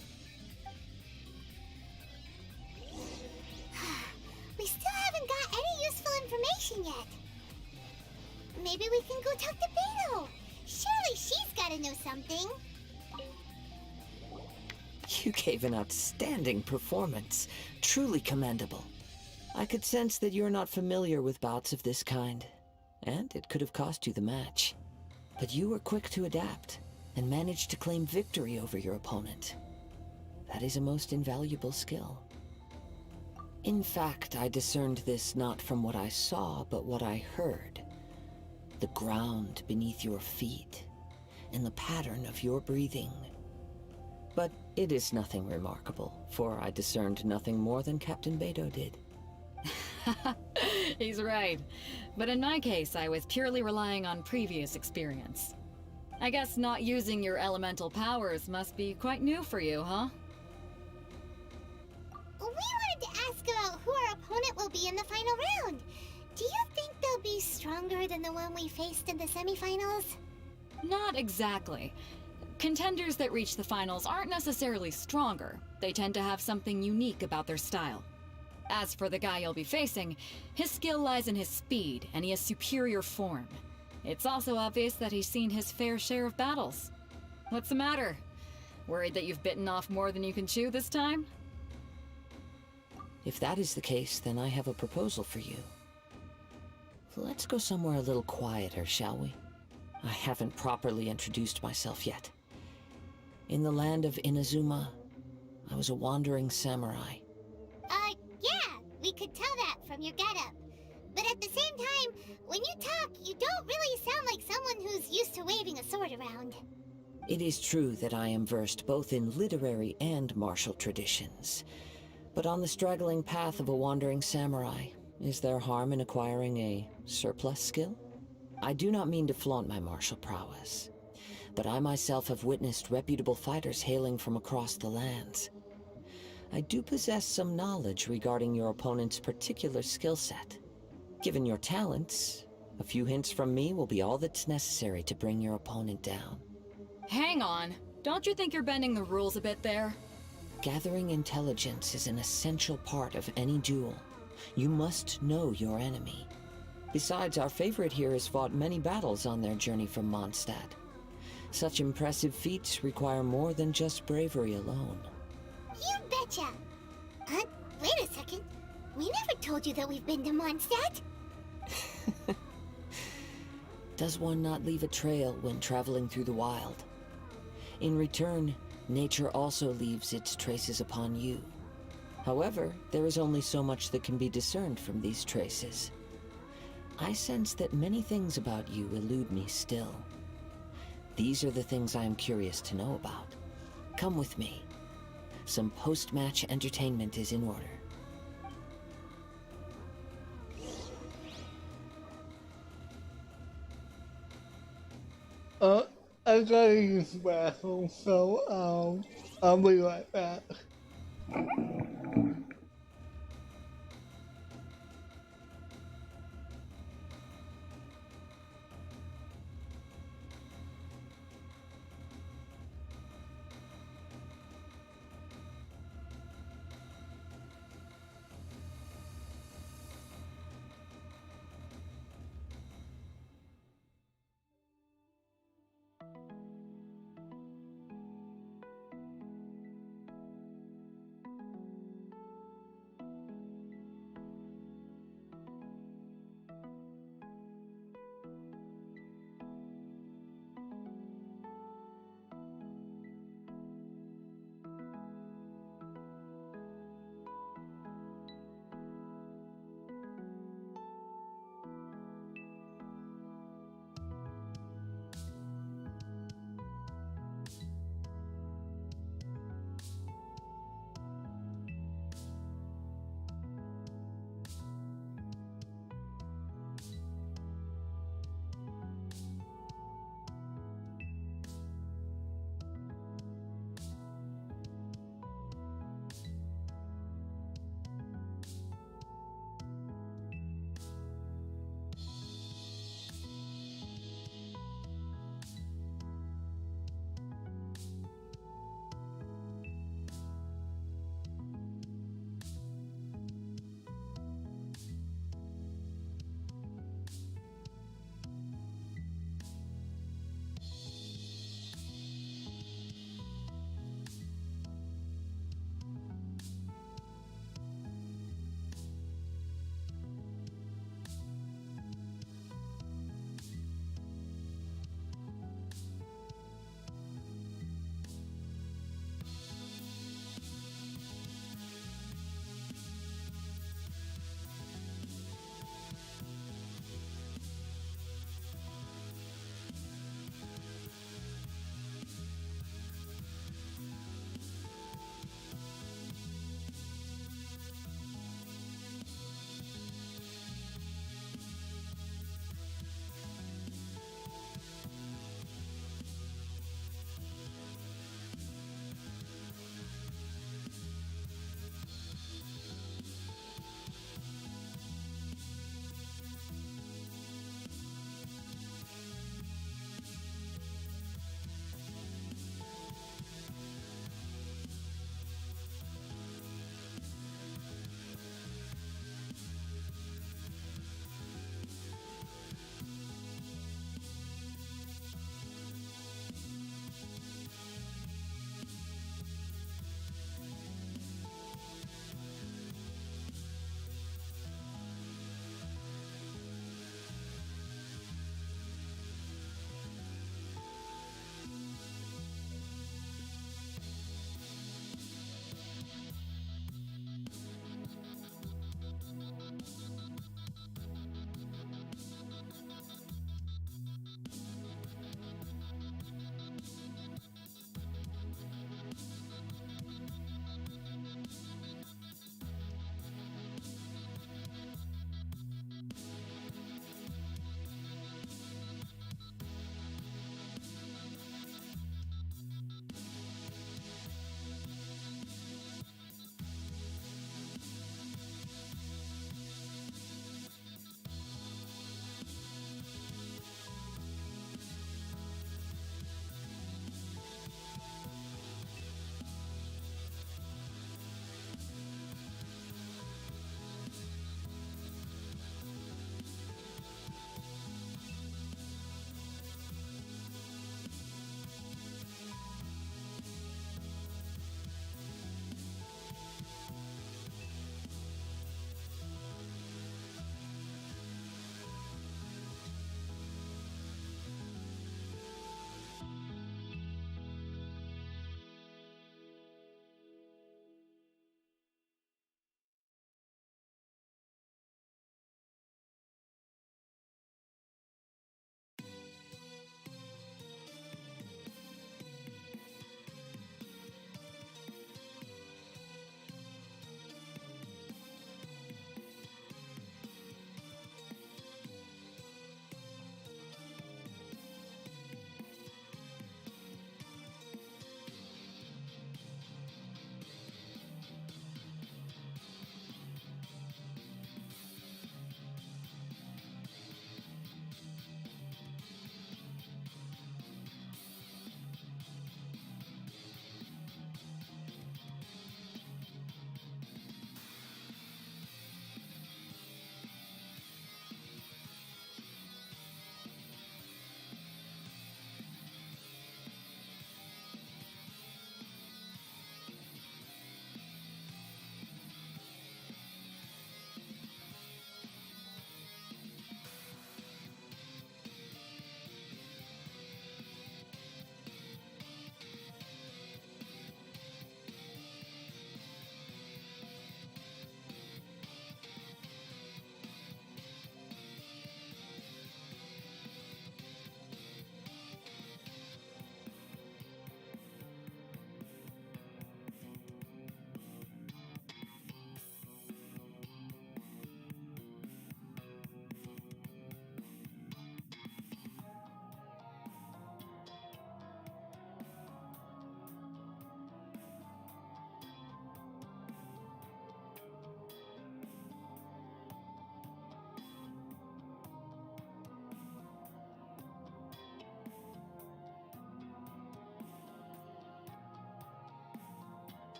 We still haven't got any useful information yet. Maybe we can go talk to Beto. Surely she's gotta know something. You gave an outstanding performance. Truly commendable. I could sense that you're not familiar with bouts of this kind, and it could have cost you the match. But you were quick to adapt, and managed to claim victory over your opponent. That is a most invaluable skill. In fact, I discerned this not from what I saw, but what I heard. The ground beneath your feet, and the pattern of your breathing. But it is nothing remarkable, for I discerned nothing more than Captain Beto did. He's right. But in my case, I was purely relying on previous experience. I guess not using your elemental powers must be quite new for you, huh? We wanted to ask about who our opponent will be in the final round. Do you think they'll be stronger than the one we faced in the semifinals? Not exactly. Contenders that reach the finals aren't necessarily stronger. They tend to have something unique about their style. As for the guy you'll be facing, his skill lies in his speed, and he has superior form. It's also obvious that he's seen his fair share of battles. What's the matter? Worried that you've bitten off more than you can chew this time? If that is the case, then I have a proposal for you. Let's go somewhere a little quieter, shall we? I haven't properly introduced myself yet. In the land of Inazuma, I was a wandering samurai. Yeah, we could tell that from your getup. But at the same time, when you talk, you don't really sound like someone who's used to waving a sword around. It is true that I am versed both in literary and martial traditions. But on the straggling path of a wandering samurai, is there harm in acquiring a surplus skill? I do not mean to flaunt my martial prowess, but I myself have witnessed reputable fighters hailing from across the lands. I do possess some knowledge regarding your opponent's particular skill set. Given your talents, a few hints from me will be all that's necessary to bring your opponent down. Hang on. Don't you think you're bending the rules a bit there? Gathering intelligence is an essential part of any duel. You must know your enemy. Besides, our favorite here has fought many battles on their journey from Mondstadt. Such impressive feats require more than just bravery alone. You betcha! Wait a second. We never told you that we've been to Mondstadt. Does one not leave a trail when traveling through the wild? In return, nature also leaves its traces upon you. However, there is only so much that can be discerned from these traces. I sense that many things about you elude me still. These are the things I am curious to know about. Come with me. Some post-match entertainment is in order. I gotta use the bathroom, so I'll be right back.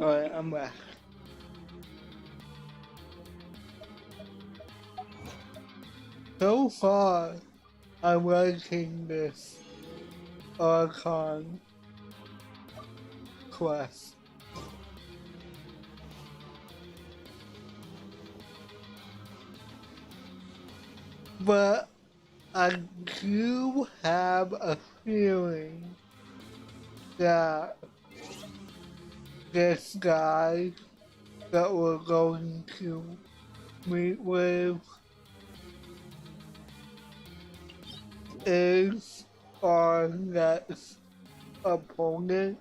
Alright, I'm back. So far, I'm liking this Archon quest. But I do have a feeling that this guy that we're going to meet with is our next opponent.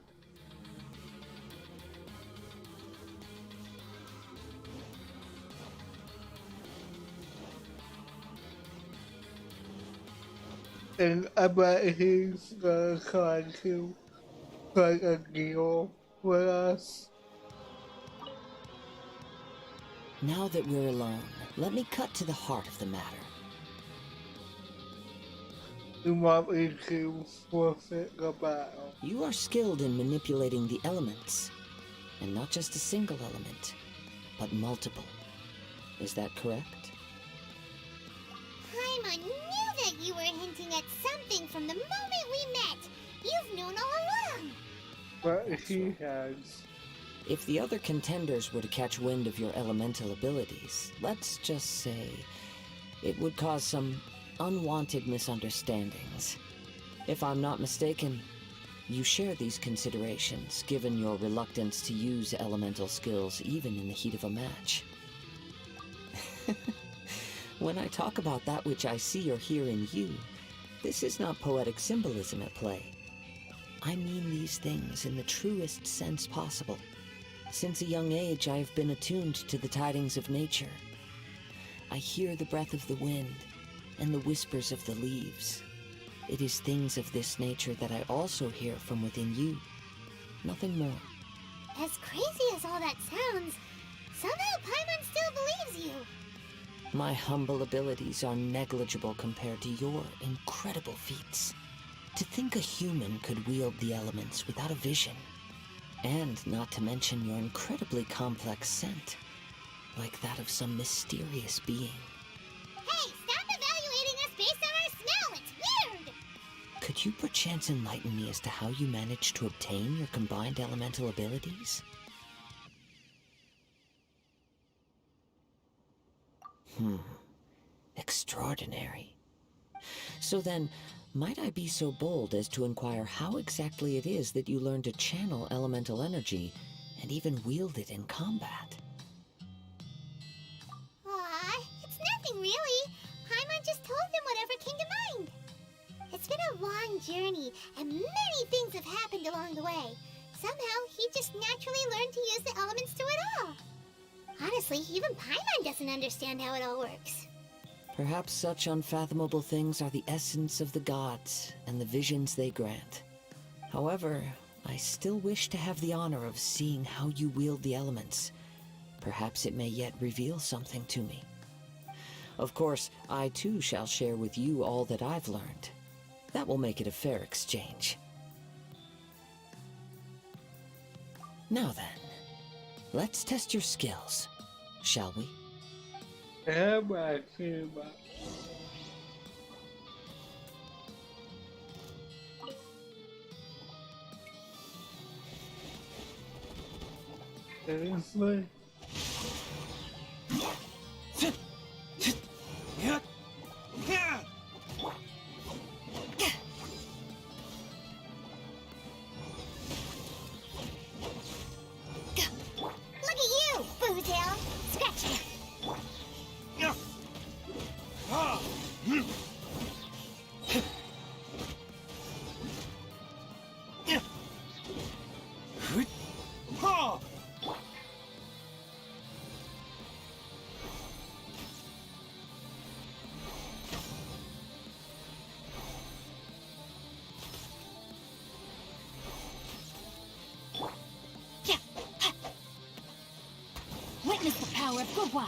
And I bet he's gonna try to strike a deal with us. Now that we're alone, let me cut to the heart of the matter. You want me to forfeit the battle? You are skilled in manipulating the elements, and not just a single element, but multiple. Is that correct? Paimon knew that you were hinting at something from the moment we met. You've known all along. But he has. If the other contenders were to catch wind of your elemental abilities, let's just say it would cause some unwanted misunderstandings. If I'm not mistaken, you share these considerations, given your reluctance to use elemental skills even in the heat of a match. When I talk about that which I see or hear in you, this is not poetic symbolism at play. I mean these things in the truest sense possible. Since a young age, I have been attuned to the tidings of nature. I hear the breath of the wind and the whispers of the leaves. It is things of this nature that I also hear from within you. Nothing more. As crazy as all that sounds, somehow Paimon still believes you. My humble abilities are negligible compared to your incredible feats. To think a human could wield the elements without a vision. And not to mention your incredibly complex scent, like that of some mysterious being. Hey, stop evaluating us based on our smell! It's weird! Could you perchance enlighten me as to how you managed to obtain your combined elemental abilities? Extraordinary. So then, might I be so bold as to inquire how exactly it is that you learned to channel elemental energy and even wield it in combat? Aw, it's nothing really. Paimon just told them whatever came to mind. It's been a long journey, and many things have happened along the way. Somehow, he just naturally learned to use the elements through it all. Honestly, even Paimon doesn't understand how it all works. Perhaps such unfathomable things are the essence of the gods and the visions they grant. However, I still wish to have the honor of seeing how you wield the elements. Perhaps it may yet reveal something to me. Of course, I too shall share with you all that I've learned. That will make it a fair exchange. Now then, let's test your skills, shall we? Am I too much? Seriously? Look at you, Boozle! Scratch it! Witness the power of Gugwa.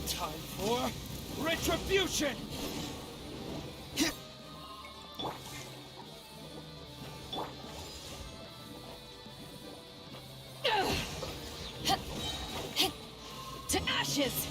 Time for retribution! ashes!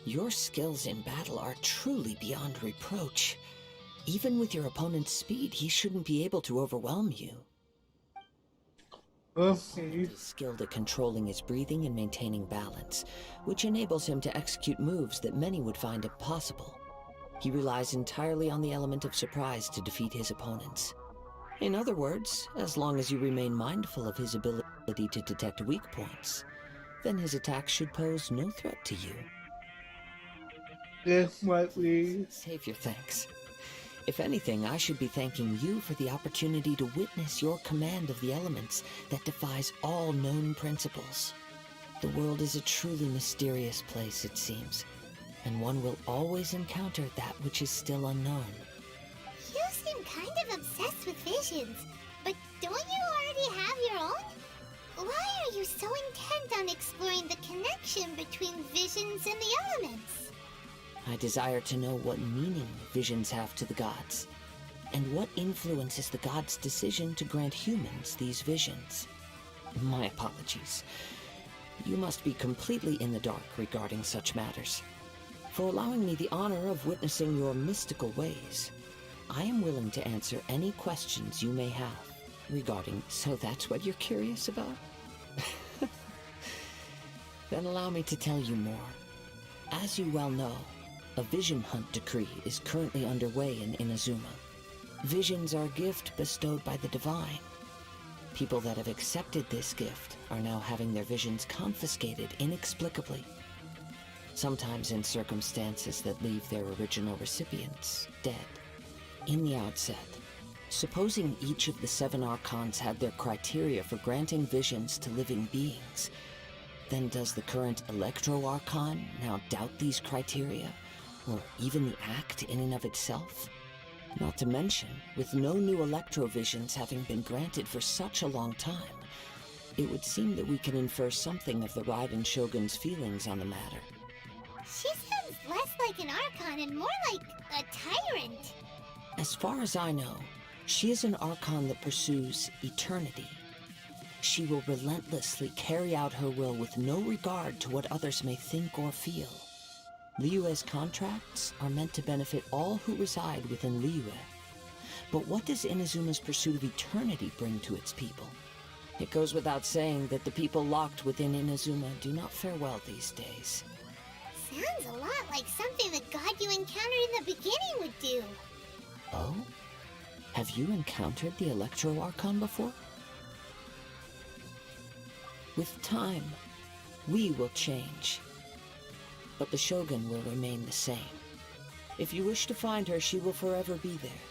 Your skills in battle are truly beyond reproach. Even with your opponent's speed, he shouldn't be able to overwhelm you. Okay. He's skilled at controlling his breathing and maintaining balance, which enables him to execute moves that many would find impossible. He relies entirely on the element of surprise to defeat his opponents. In other words, as long as you remain mindful of his ability to detect weak points, then his attacks should pose no threat to you. This might be... Save your thanks. If anything, I should be thanking you for the opportunity to witness your command of the elements that defies all known principles. The world is a truly mysterious place, it seems, and one will always encounter that which is still unknown. You seem kind of obsessed with visions, but don't you already have your own? Why are you so intent on exploring the connection between visions and the elements? I desire to know what meaning visions have to the gods, and what influences the gods' decision to grant humans these visions. My apologies. You must be completely in the dark regarding such matters. For allowing me the honor of witnessing your mystical ways, I am willing to answer any questions you may have regarding... So that's what you're curious about? Then allow me to tell you more. As you well know, a vision hunt decree is currently underway in Inazuma. Visions are a gift bestowed by the divine. People that have accepted this gift are now having their visions confiscated inexplicably. Sometimes in circumstances that leave their original recipients dead. In the outset, supposing each of the 7 Archons had their criteria for granting visions to living beings, then does the current Electro Archon now doubt these criteria? Or even the act in and of itself? Not to mention, with no new electrovisions having been granted for such a long time, it would seem that we can infer something of the Raiden Shogun's feelings on the matter. She sounds less like an Archon and more like a tyrant. As far as I know, she is an Archon that pursues eternity. She will relentlessly carry out her will with no regard to what others may think or feel. Liyue's contracts are meant to benefit all who reside within Liyue. But what does Inazuma's pursuit of eternity bring to its people? It goes without saying that the people locked within Inazuma do not fare well these days. Sounds a lot like something the god you encountered in the beginning would do. Oh? Have you encountered the Electro Archon before? With time, we will change. But the Shogun will remain the same. If you wish to find her, she will forever be there.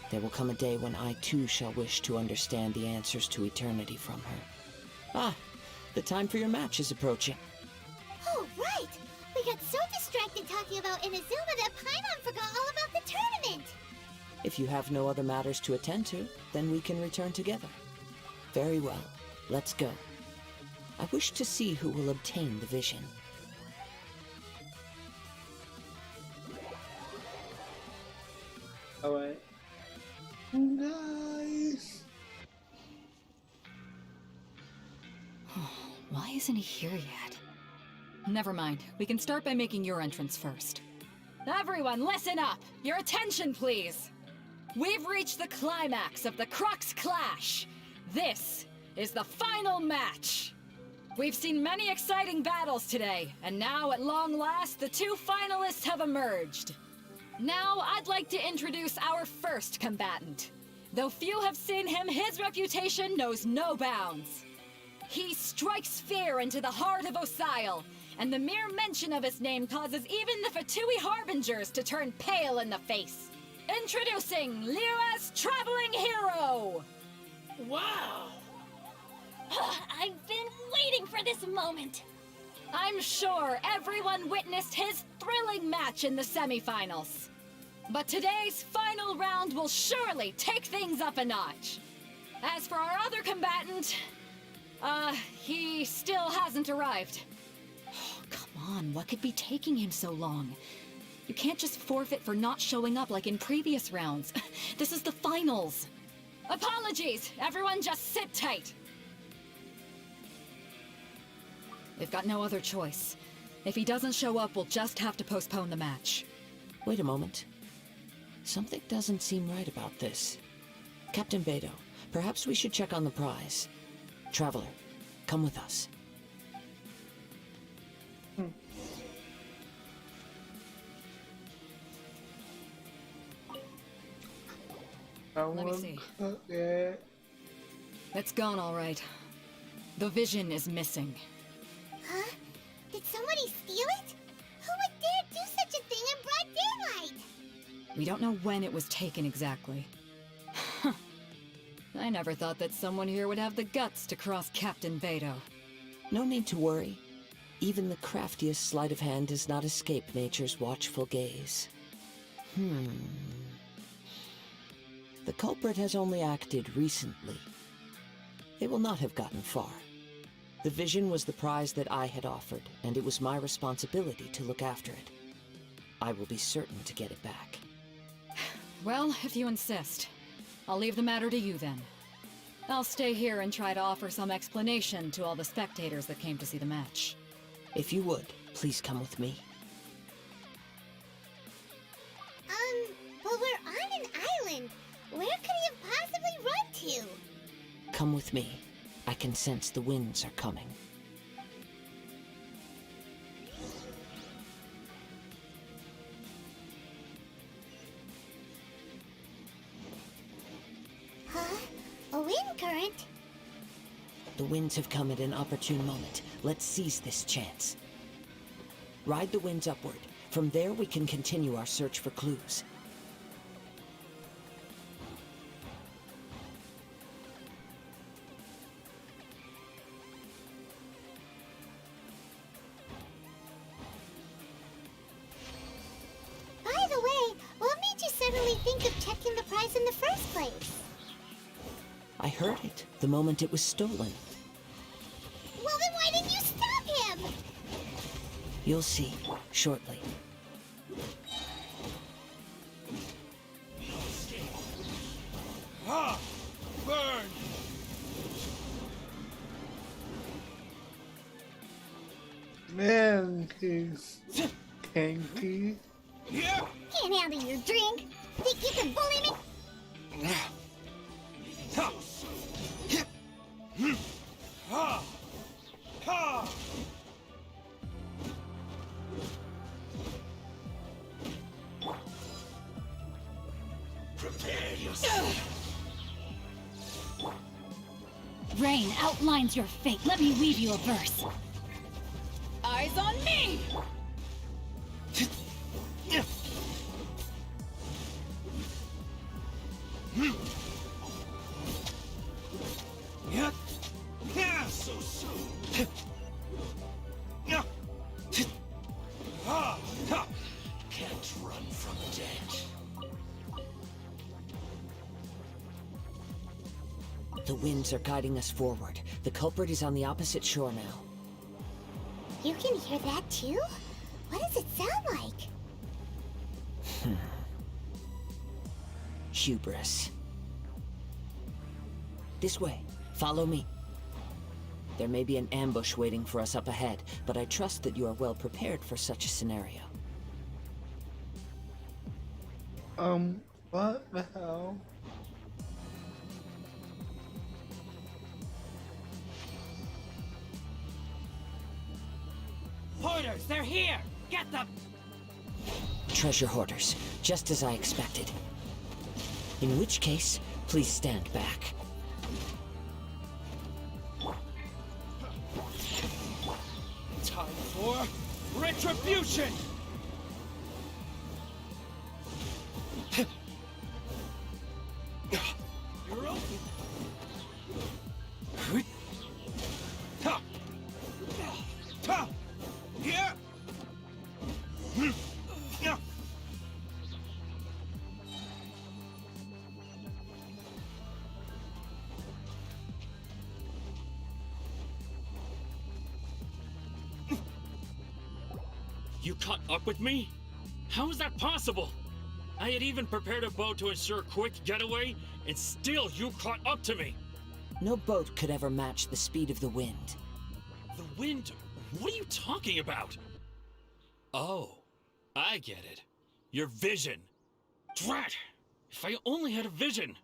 There will come a day when I too shall wish to understand the answers to eternity from her. Ah, the time for your match is approaching. Oh, right! We got so distracted talking about Inazuma that Paimon forgot all about the tournament! If you have no other matters to attend to, then we can return together. Very well, let's go. I wish to see who will obtain the vision. Alright. Nice! Why isn't he here yet? Never mind. We can start by making your entrance first. Everyone, listen up! Your attention, please! We've reached the climax of the Crux Clash! This is the final match! We've seen many exciting battles today, and now, at long last, the 2 finalists have emerged. Now, I'd like to introduce our first combatant. Though few have seen him, his reputation knows no bounds. He strikes fear into the heart of Osile, and the mere mention of his name causes even the Fatui Harbingers to turn pale in the face. Introducing Liyue's Traveling Hero! Wow! I've been waiting for this moment. I'm sure everyone witnessed his thrilling match in the semifinals. But today's final round will surely take things up a notch. As for our other combatant, he still hasn't arrived. Oh, come on, what could be taking him so long? You can't just forfeit for not showing up like in previous rounds. This is the finals. Apologies, everyone just sit tight. We've got no other choice. If he doesn't show up, we'll just have to postpone the match. Wait a moment. Something doesn't seem right about this. Captain Beto, perhaps we should check on the prize. Traveler, come with us. Let me see. Yeah. It's gone all right. The vision is missing. Huh? Did somebody steal it? Who would dare do such a thing in broad daylight? We don't know when it was taken exactly. I never thought that someone here would have the guts to cross Captain Beto. No need to worry. Even the craftiest sleight of hand does not escape nature's watchful gaze. The culprit has only acted recently. They will not have gotten far. The vision was the prize that I had offered, and it was my responsibility to look after it. I will be certain to get it back. Well, if you insist. I'll leave the matter to you then. I'll stay here and try to offer some explanation to all the spectators that came to see the match. If you would, please come with me. But we're on an island. Where could he have possibly run to? Come with me. I can sense the winds are coming. Huh? A wind current? The winds have come at an opportune moment. Let's seize this chance. Ride the winds upward. From there, we can continue our search for clues. By the way, what made you suddenly think of checking the prize in the first place? I heard it the moment it was stolen. Well, then why didn't you stop him? You'll see shortly. Ah! Burn! Man, he's kinky. Yeah! Can't handle your drink. Think you can bully me? Ha! Ha! Ha! Prepare yourself. Rain outlines your fate. Let me weave you a verse. Eyes on me! Yeah. Yeah. So soon. Yeah. Ah. Ha. Can't run from death. The winds are guiding us forward. The culprit is on the opposite shore now. You can hear that too? What does it sound like? Hubris. This way. Follow me. There may be an ambush waiting for us up ahead, but I trust that you are well prepared for such a scenario. What the hell? Hoarders, they're here! Get them! Treasure hoarders, just as I expected. In which case, please stand back. Time for retribution! You're open. Ha! Ha! You caught up with me? How is that possible? I had even prepared a boat to ensure a quick getaway, and still you caught up to me! No boat could ever match the speed of the wind. The wind? What are you talking about? Oh, I get it. Your vision. Drat! If I only had a vision!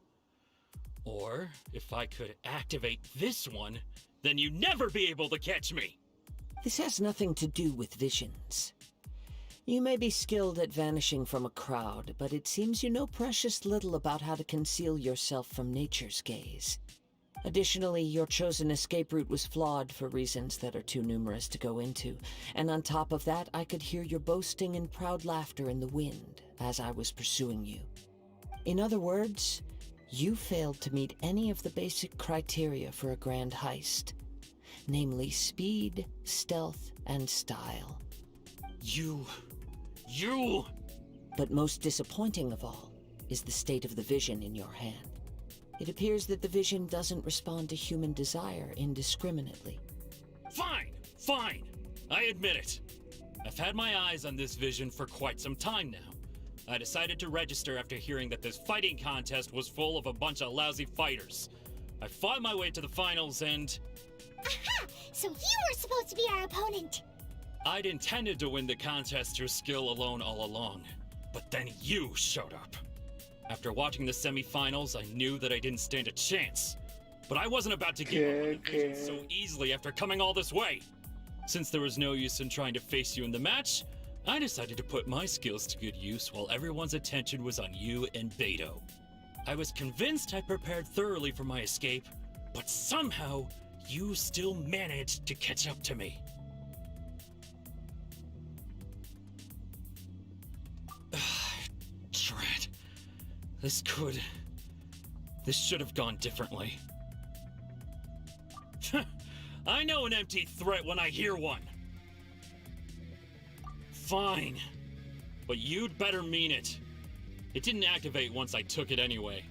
Or, if I could activate this one, then you'd never be able to catch me! This has nothing to do with visions. You may be skilled at vanishing from a crowd, but it seems you know precious little about how to conceal yourself from nature's gaze. Additionally, your chosen escape route was flawed for reasons that are too numerous to go into, and on top of that, I could hear your boasting and proud laughter in the wind as I was pursuing you. In other words, you failed to meet any of the basic criteria for a grand heist, namely speed, stealth, and style. You... But most disappointing of all is the state of the vision in your hand. It appears that the vision doesn't respond to human desire indiscriminately. Fine! I admit it. I've had my eyes on this vision for quite some time now. I decided to register after hearing that this fighting contest was full of a bunch of lousy fighters. I fought my way to the finals and... Aha! So you were supposed to be our opponent! I'd intended to win the contest through skill alone all along. But then you showed up. After watching the semi-finals, I knew that I didn't stand a chance. But I wasn't about to give up on the vision so easily after coming all this way. Since there was no use in trying to face you in the match, I decided to put my skills to good use while everyone's attention was on you and Beto. I was convinced I prepared thoroughly for my escape, but somehow, you still managed to catch up to me. Drat. This should have gone differently. I know an empty threat when I hear one. Fine. But you'd better mean it. It didn't activate once I took it anyway.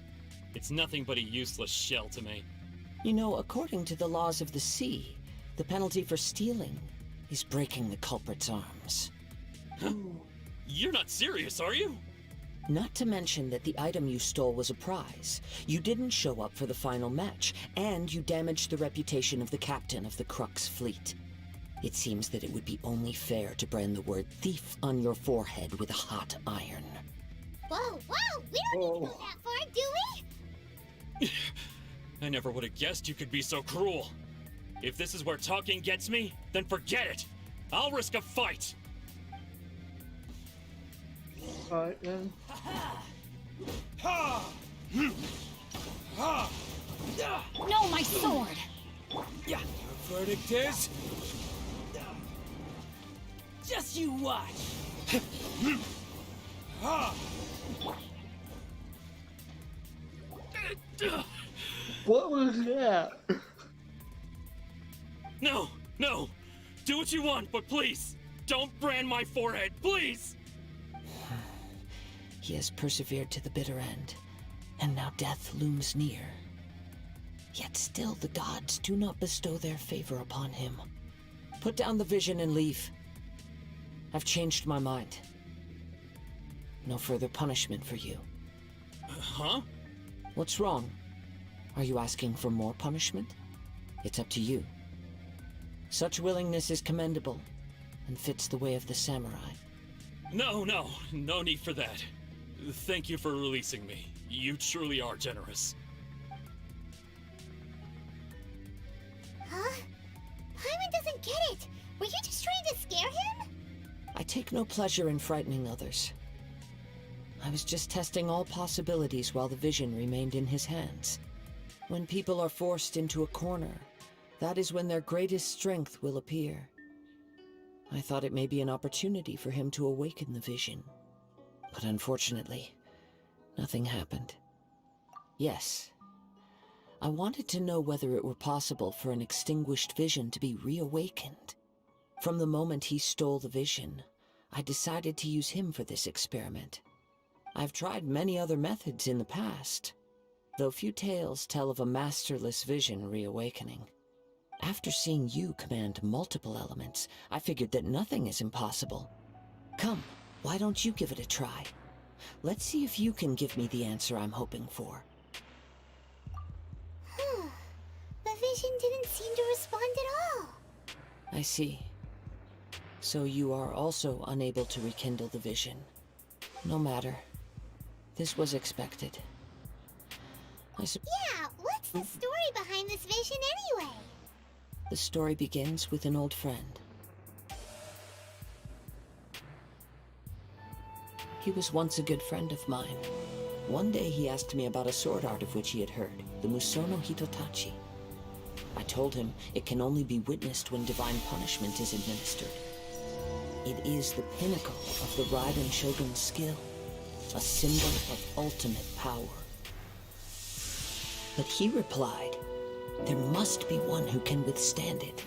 It's nothing but a useless shell to me. You know, according to the laws of the sea, the penalty for stealing is breaking the culprit's arms. You're not serious, are you? Not to mention that the item you stole was a prize. You didn't show up for the final match, and you damaged the reputation of the captain of the Crux fleet. It seems that it would be only fair to brand the word thief on your forehead with a hot iron. Whoa! We don't need to go that far, do we? I never would have guessed you could be so cruel. If this is where talking gets me, then forget it. I'll risk a fight. Alright then. No, my sword! Your verdict is... just you watch! What was that? No! Do what you want, but please, don't brand my forehead, please! He has persevered to the bitter end, and now death looms near. Yet still the gods do not bestow their favor upon him. Put down the vision and leave. I've changed my mind. No further punishment for you. Huh? What's wrong? Are you asking for more punishment? It's up to you. Such willingness is commendable, and fits the way of the samurai. No need for that. Thank you for releasing me. You truly are generous. Huh? Paimon doesn't get it! Were you just trying to scare him? I take no pleasure in frightening others. I was just testing all possibilities while the vision remained in his hands. When people are forced into a corner, that is when their greatest strength will appear. I thought it may be an opportunity for him to awaken the vision. But unfortunately, nothing happened. Yes, I wanted to know whether it were possible for an extinguished vision to be reawakened. From the moment he stole the vision, I decided to use him for this experiment. I've tried many other methods in the past, though few tales tell of a masterless vision reawakening. After seeing you command multiple elements, I figured that nothing is impossible. Come, why don't you give it a try? Let's see if you can give me the answer I'm hoping for. The vision didn't seem to respond at all. I see. So you are also unable to rekindle the vision. No matter. This was expected. Yeah, what's the story behind this vision anyway? The story begins with an old friend. He was once a good friend of mine. One day he asked me about a sword art of which he had heard, the Musono Hitotachi. I told him it can only be witnessed when divine punishment is administered. It is the pinnacle of the Raiden Shogun's skill, a symbol of ultimate power. But he replied, there must be one who can withstand it.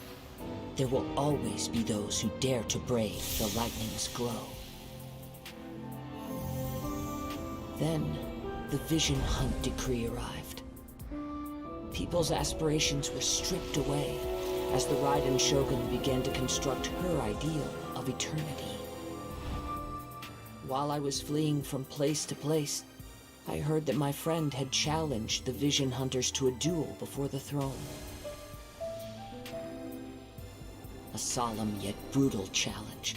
There will always be those who dare to brave the lightning's glow. Then, the Vision Hunt decree arrived. People's aspirations were stripped away as the Raiden Shogun began to construct her ideal of eternity. While I was fleeing from place to place, I heard that my friend had challenged the Vision Hunters to a duel before the throne. A solemn yet brutal challenge.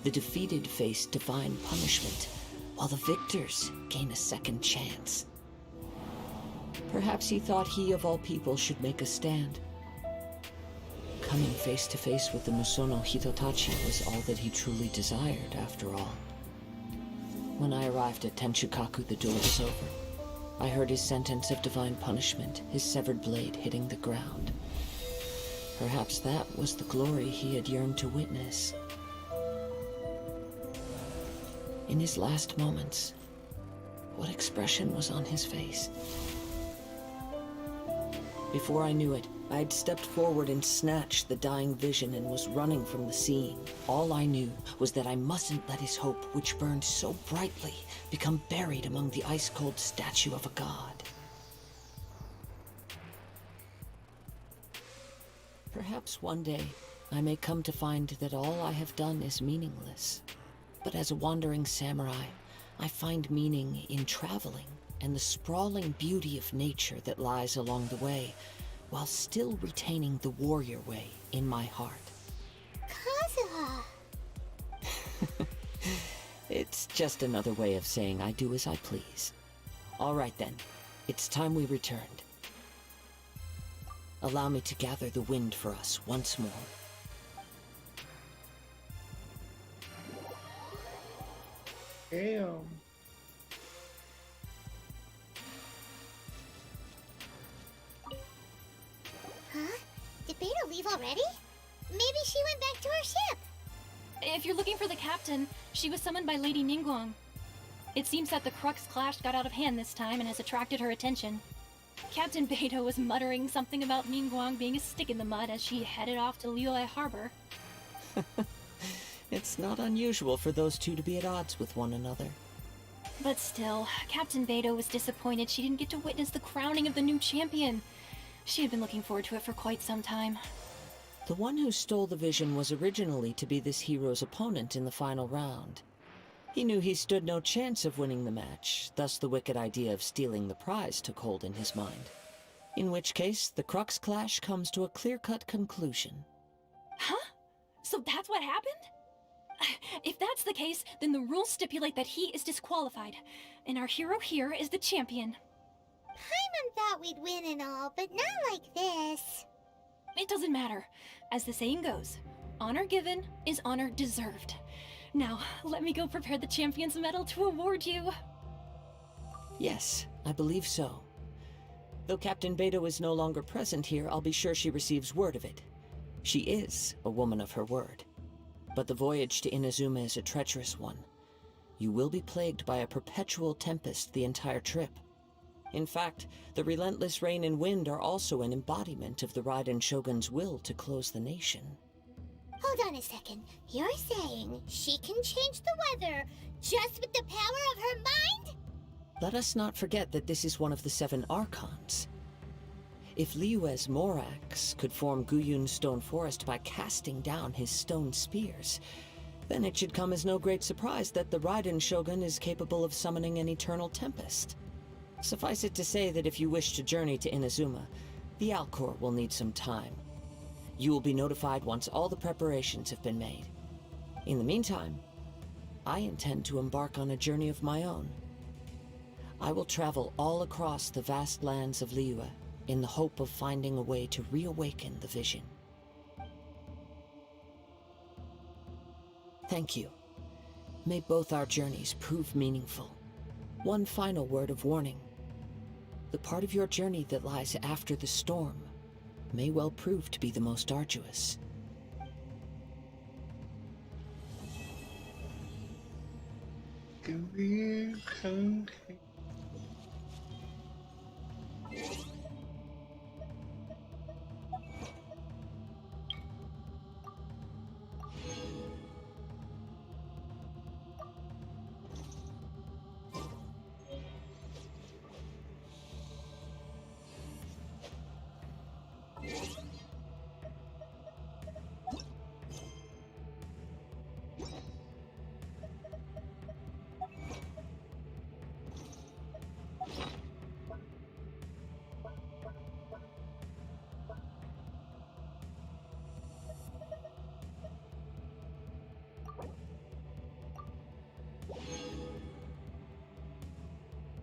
The defeated face divine punishment, while the victors gain a second chance. Perhaps he thought he of all people should make a stand. Coming face to face with the Musono Hitotachi was all that he truly desired, after all. When I arrived at Tenshukaku, the duel was over. I heard his sentence of divine punishment, his severed blade hitting the ground. Perhaps that was the glory he had yearned to witness. In his last moments, what expression was on his face? Before I knew it, I had stepped forward and snatched the dying vision and was running from the scene. All I knew was that I mustn't let his hope, which burned so brightly, become buried among the ice-cold statue of a god. Perhaps one day, I may come to find that all I have done is meaningless. But as a wandering samurai, I find meaning in traveling and the sprawling beauty of nature that lies along the way, while still retaining the warrior way in my heart. Kazuha! It's just another way of saying I do as I please. All right then, it's time we returned. Allow me to gather the wind for us once more. Damn. Huh? Did Beta leave already? Maybe she went back to her ship. If you're looking for the captain, she was summoned by Lady Ningguang. It seems that the Crux clash got out of hand this time and has attracted her attention. Captain Beidou was muttering something about Ningguang being a stick in the mud as she headed off to Liyue Harbor. It's not unusual for those two to be at odds with one another. But still, Captain Beidou was disappointed she didn't get to witness the crowning of the new champion. She had been looking forward to it for quite some time. The one who stole the vision was originally to be this hero's opponent in the final round. He knew he stood no chance of winning the match, thus the wicked idea of stealing the prize took hold in his mind. In which case, the Crux clash comes to a clear-cut conclusion. Huh? So that's what happened? If that's the case, then the rules stipulate that he is disqualified, and our hero here is the champion. Paimon thought we'd win and all, but not like this. It doesn't matter. As the saying goes, honor given is honor deserved. Now, let me go prepare the champion's medal to award you. Yes, I believe so. Though Captain Beidou is no longer present here, I'll be sure she receives word of it. She is a woman of her word. But the voyage to Inazuma is a treacherous one. You will be plagued by a perpetual tempest the entire trip. In fact, the relentless rain and wind are also an embodiment of the Raiden Shogun's will to close the nation. Hold on a second. You're saying she can change the weather just with the power of her mind? Let us not forget that this is one of the 7 Archons. If Liyue's Morax could form Guyun's stone forest by casting down his stone spears, Then it should come as no great surprise that the Raiden Shogun is capable of summoning an eternal tempest. Suffice it to say that if you wish to journey to Inazuma, the Alcor will need some time. You will be notified once all the preparations have been made. In the meantime, I intend to embark on a journey of my own. I will travel all across the vast lands of Liyue in the hope of finding a way to reawaken the vision. Thank you. May both our journeys prove meaningful. One final word of warning. The part of your journey that lies after the storm may well prove to be the most arduous. Can we come here?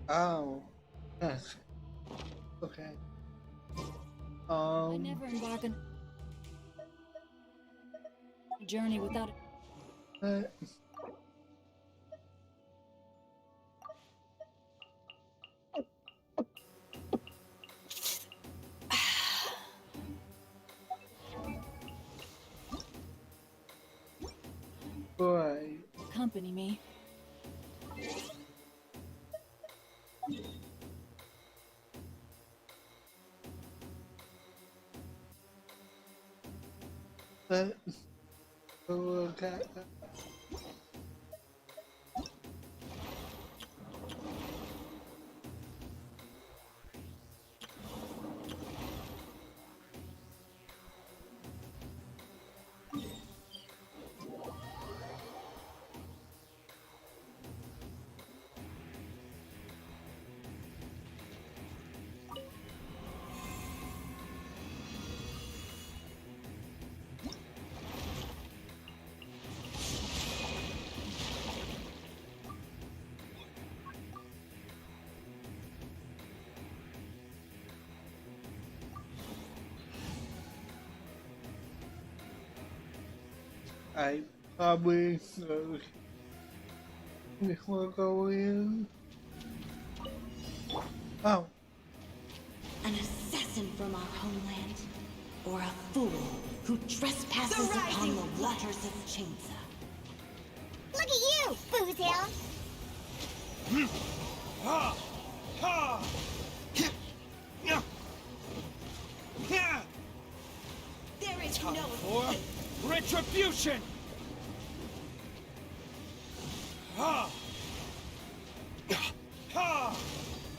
Oh, yes. Okay. I never embark on a journey without it. Boy. Accompany me. Let's look at that. I probably should before going. Oh. An assassin from our homeland, or a fool who trespasses upon the waters of Chainsa. Look at you, Foozil! There is no for retribution!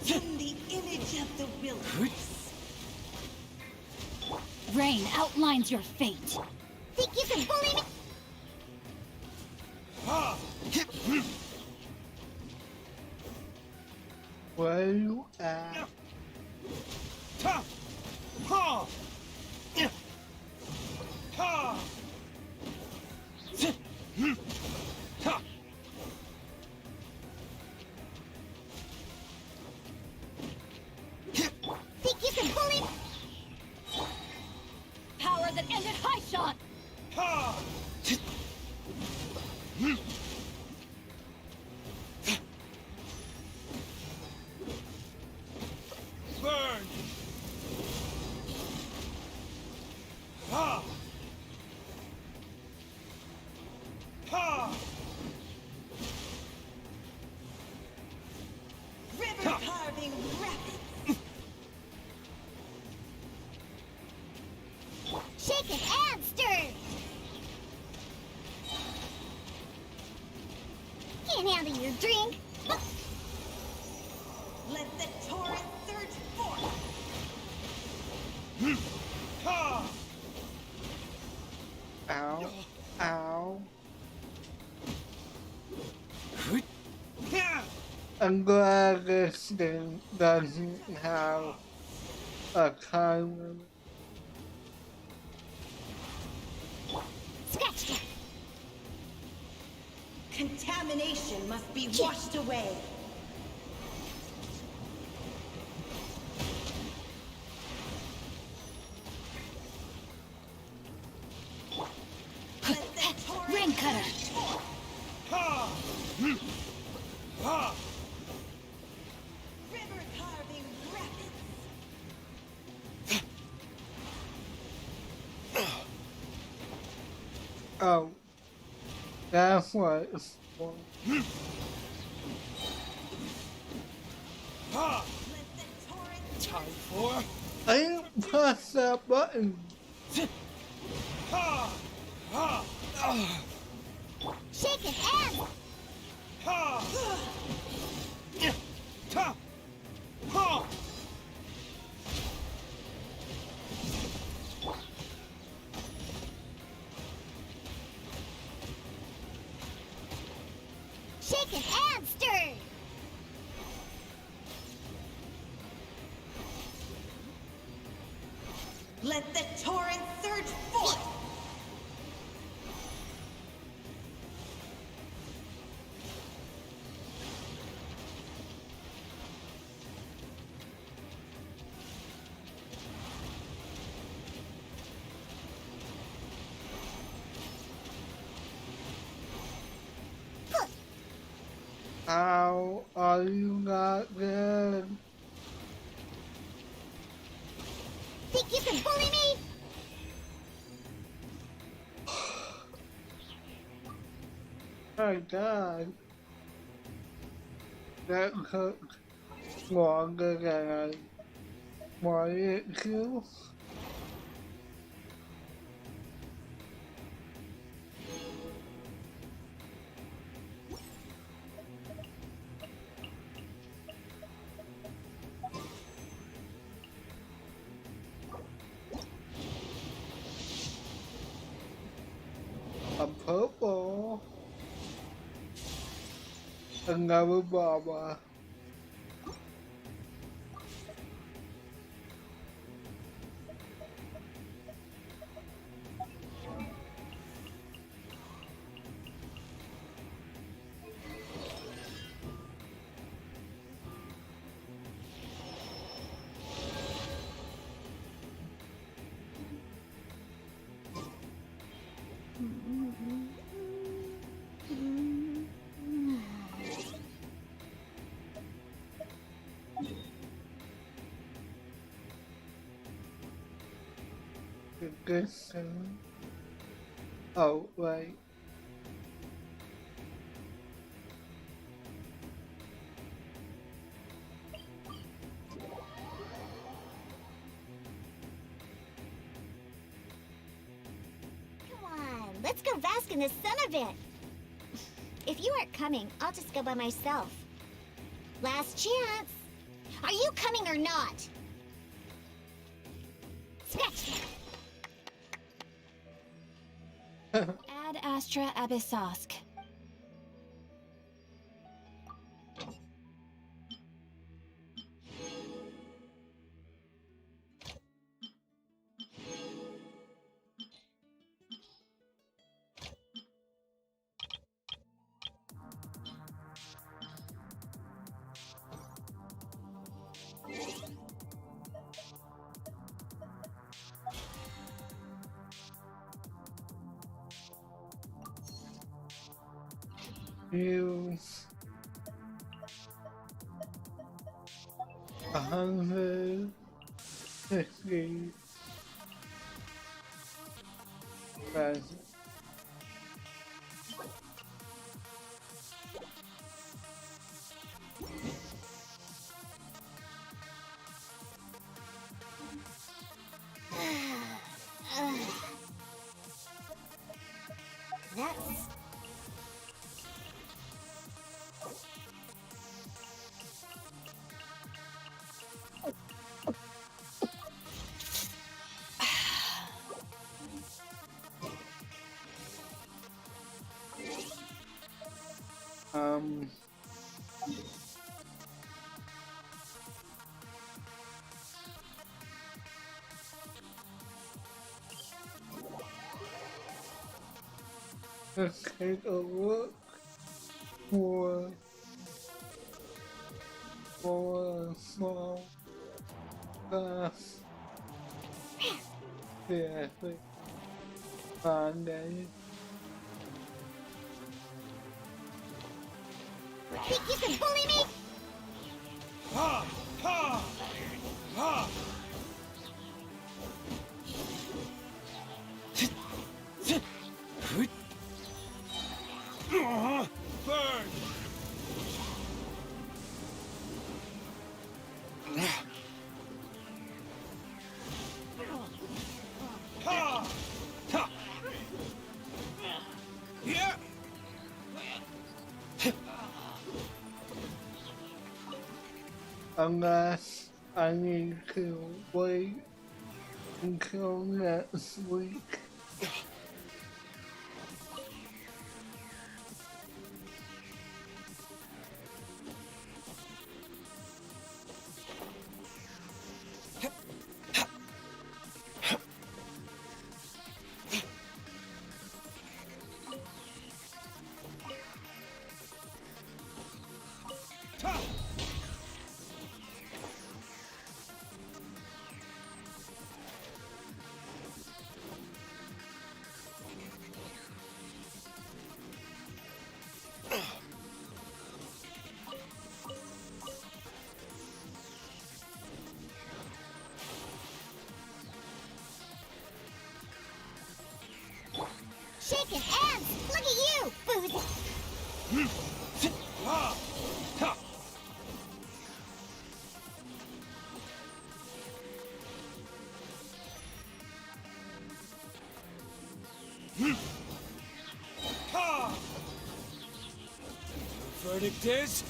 In the image of the wilderness. Rain outlines your fate. Think you can bully me? Where you at? Think you can bully me? Power that ended High Shot! Burn! River carving rapid. Shaken and stirred! Can't handle your drink. Let the torrent surge forth. Ow. Ow. I'm glad this thing doesn't have a time limit. Scratched her. Contamination must be washed away. Rain cutter. River carving rapids. Oh, that's what it's for. Time for... I didn't press that button. Shaking hands. Shaking and stirred. Let the torrent surge forth. How are you not dead? Think you can bully me? My God. That took longer than I wanted it to. A purple. Another Baba. This thing. Oh, right. Come on, let's go bask in the sun a bit. If you aren't coming, I'll just go by myself. Last chance. Are you coming or not? Scratch that. Ad Astra Abyssosk. Use 150 presents. That's... Let's take a look for a small class. Yeah, like Monday. Think you can bully me? Ha! Ha! Ha! Burn! Ha! Ha! Yeah! Unless I need to wait until next week. Shaking hands! Look at you, Boozy! Ha! Ha! Ha! The verdict is...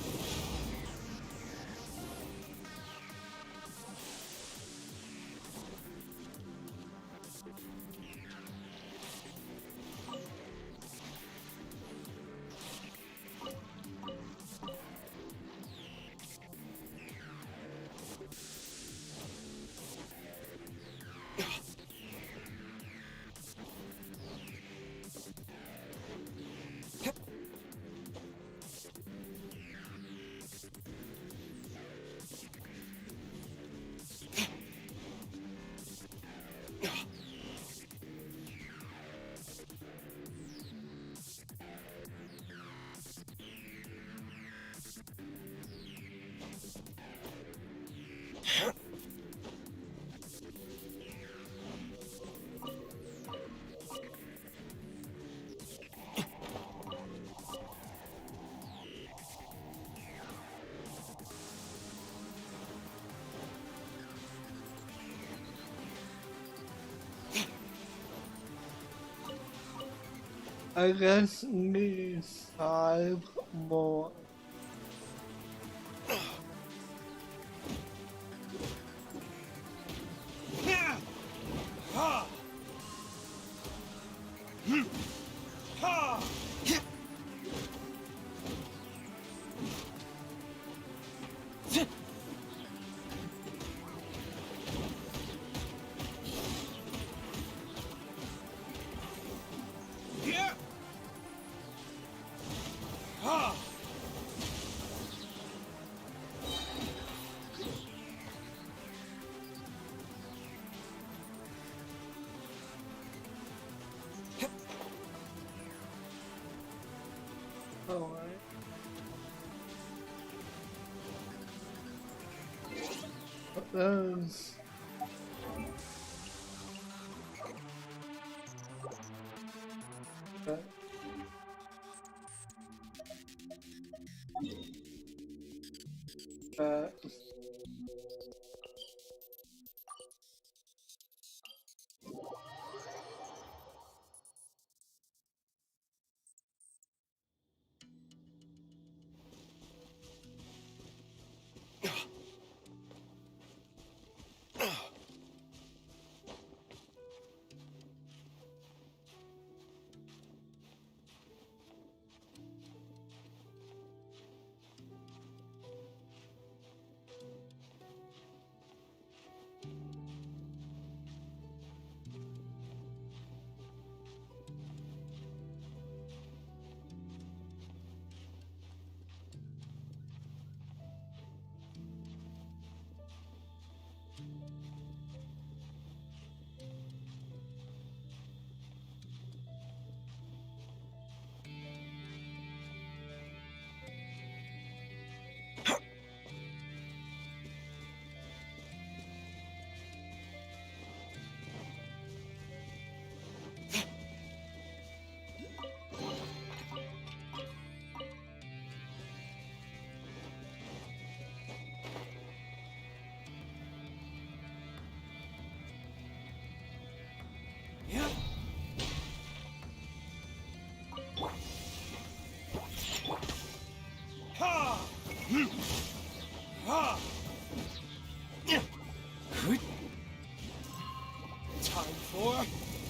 I guess need 5 more. Ha! Ha! Ha! Yeah! Ha! Alright. What those? Uh,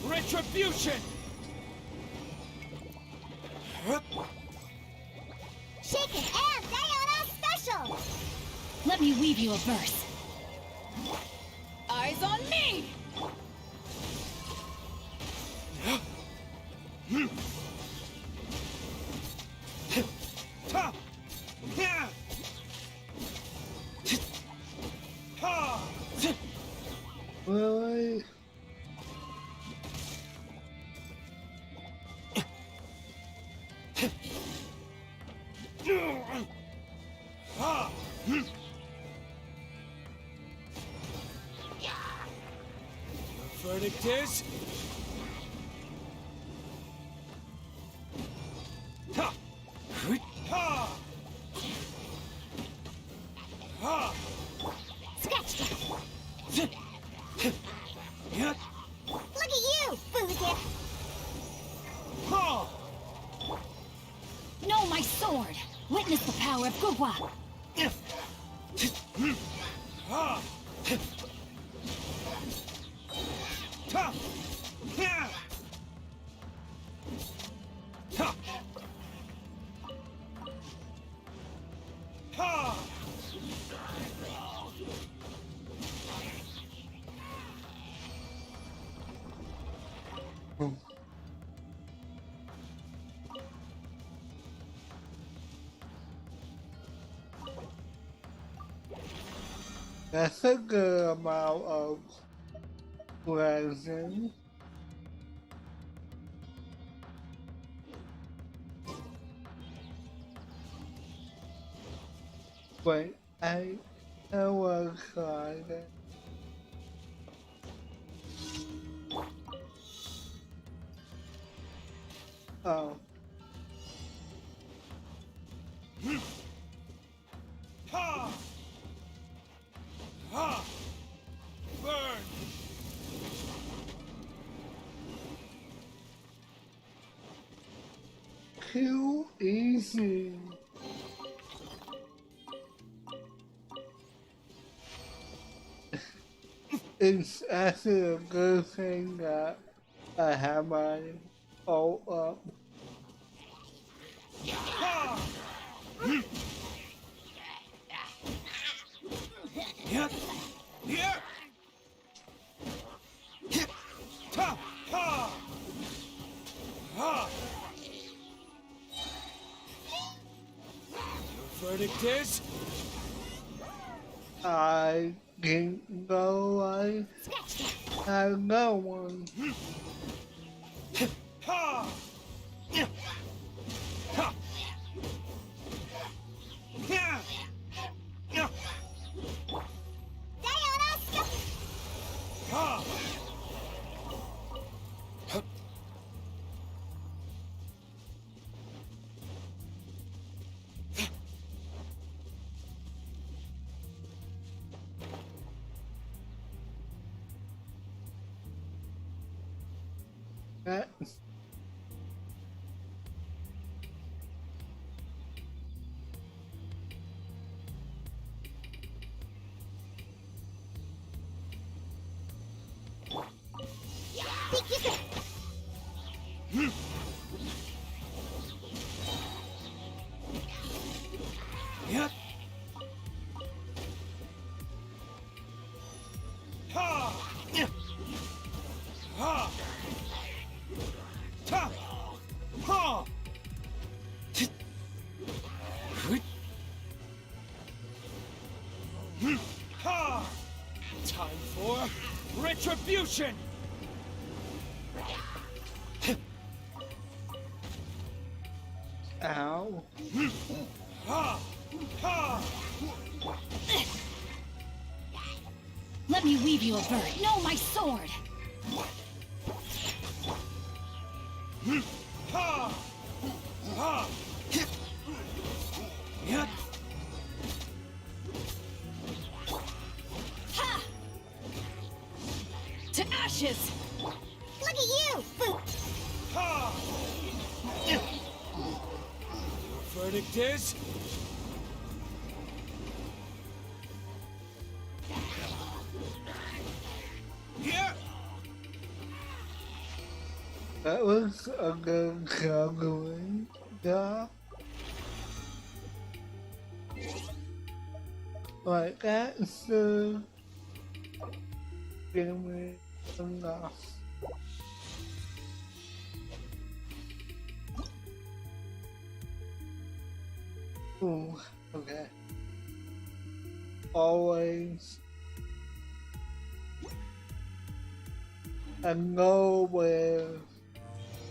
Retribution! Shaken and Diana special! Let me weave you a verse. Eyes on me! Really? Your verdict is... Ha! Ha! Ha! Scratch that! Yeah. Look at you, Boozer! Ha! Know my sword! Witness the power of Gugwa! Ha! Ta! Yeah! Ha! Ha! That's a good amount of resin. Wait, I was trying it. Oh. Ha! Ha! Burn! Too easy. It's actually a good thing that I have my ult up. Ha! Yeah! Yeah! Ta! Ha! Ha! Your verdict is... I didn't go like I know one. Ha! Ha! Yeah! Yeah! Diana special! Ha! That Yeah! Ha! Ha! Ta! Ha! Ha! Time for retribution! ow. Ha! Ha! Let me weave you a verse. Know my sword! Ha! Ha! Yeah! Ha! To ashes! Look at you, Boo! Ha! Your verdict is... Yeah! That was a good juggling job. Like that's the game enough. Ooh, okay. Always and go with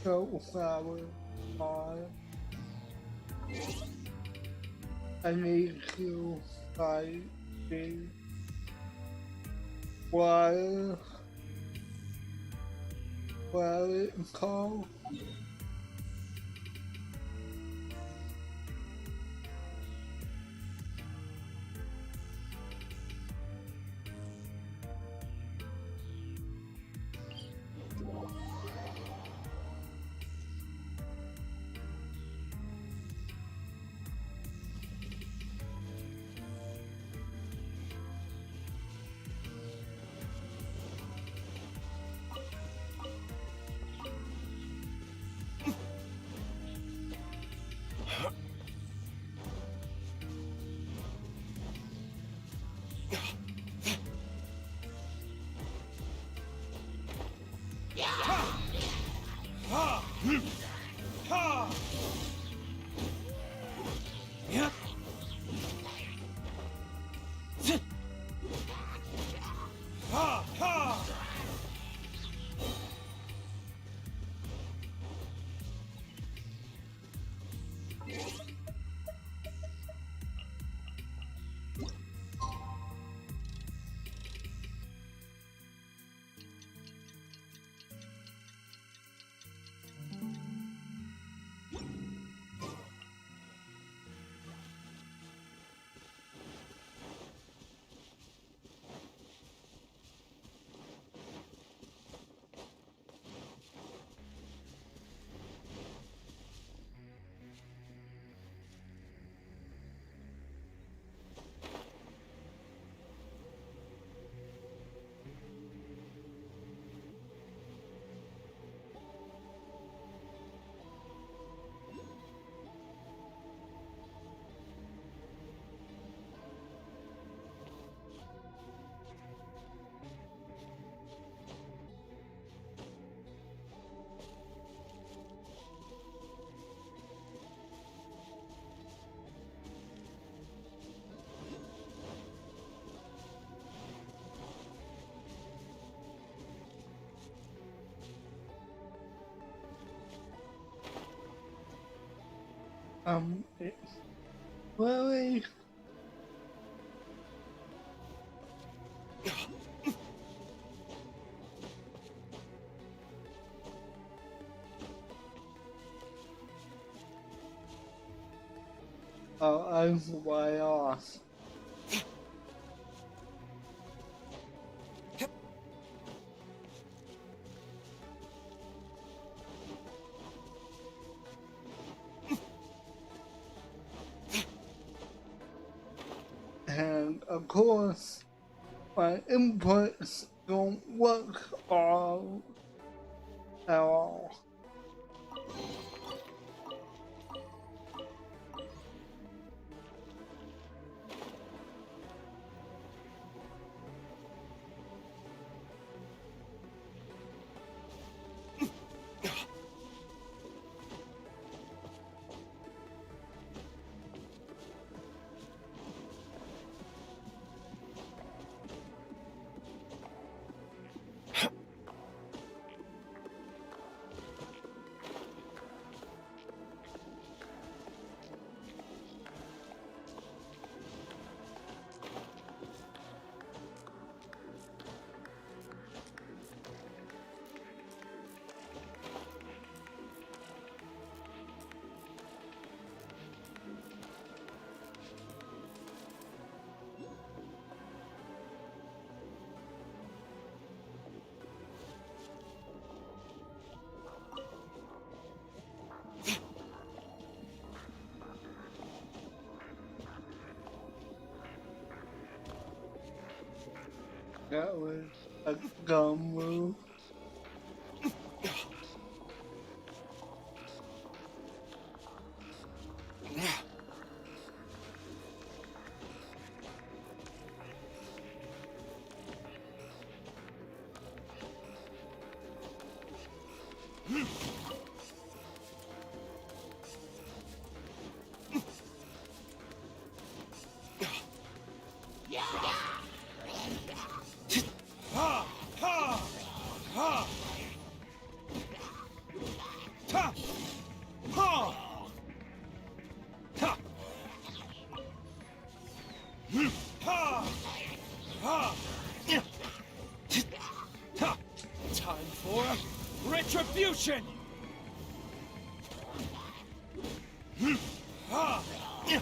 so flower on. I need to fight the what it's called. It's really I'm way off. And of course, my inputs don't work all at all. That was a dumb move. Ha! Ha! Ha! Ta! Ha! Ta! Ha! Ha! Ta! Time for retribution! Ha! Yeah!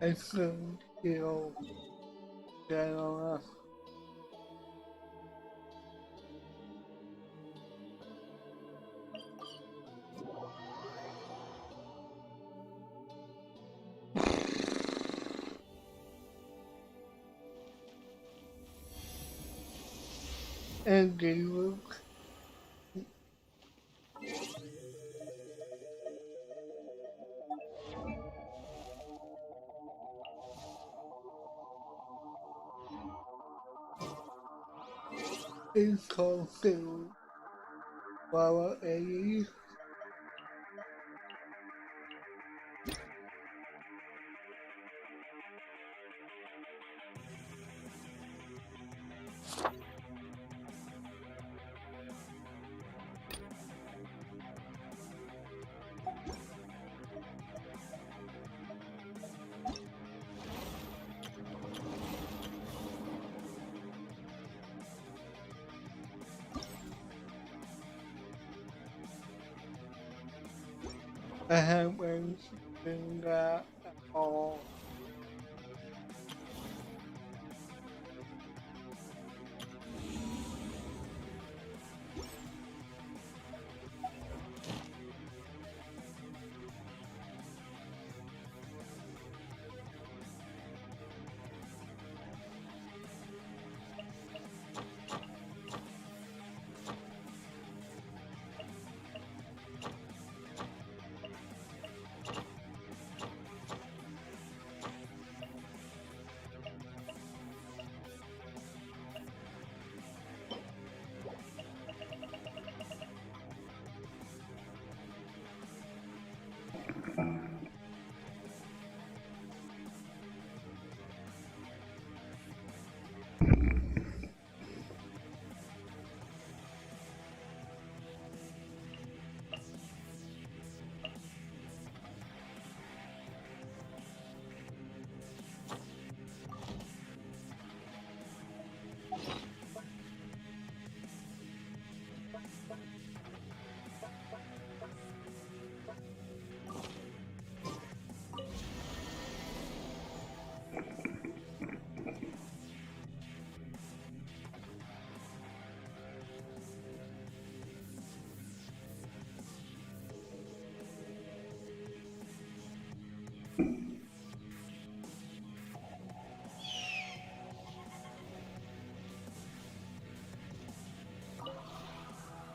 It's get on us. And Gabriel. It's called Flower A. I haven't seen that at all.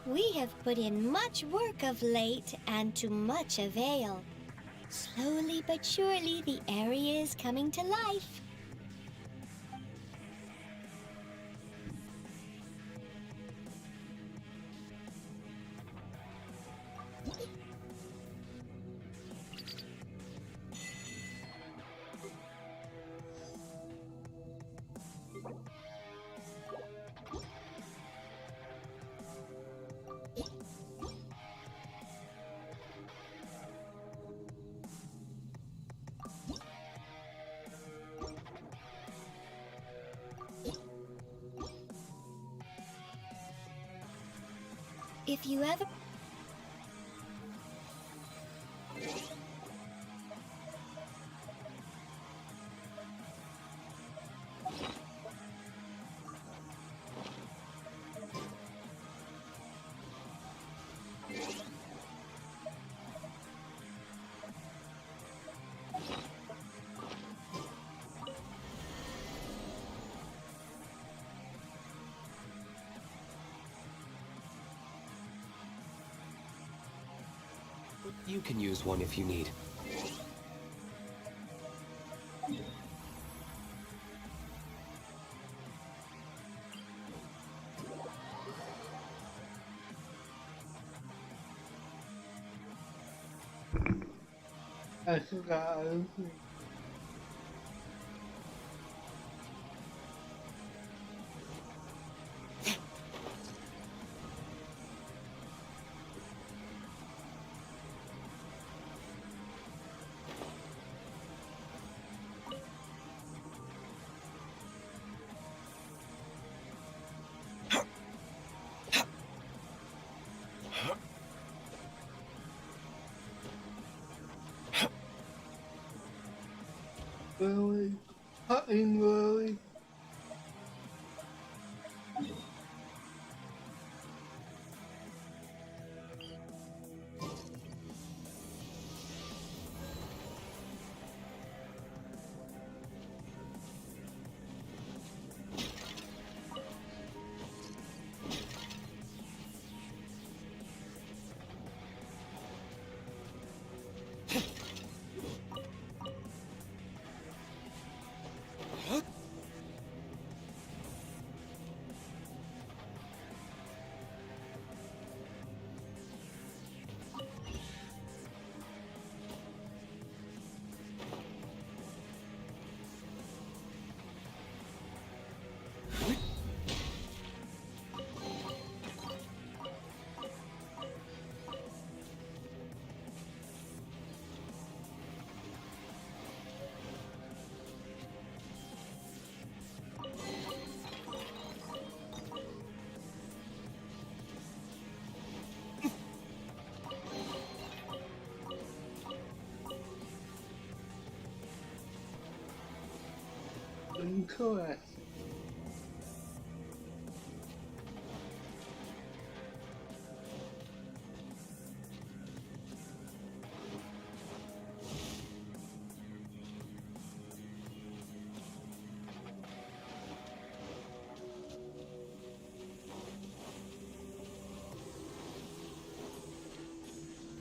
We have put in much work of late, and to much avail. Slowly but surely, the area is coming to life. If you ever... You can use one if you need. I forgot everything. Really? Cutting really? Incorrect.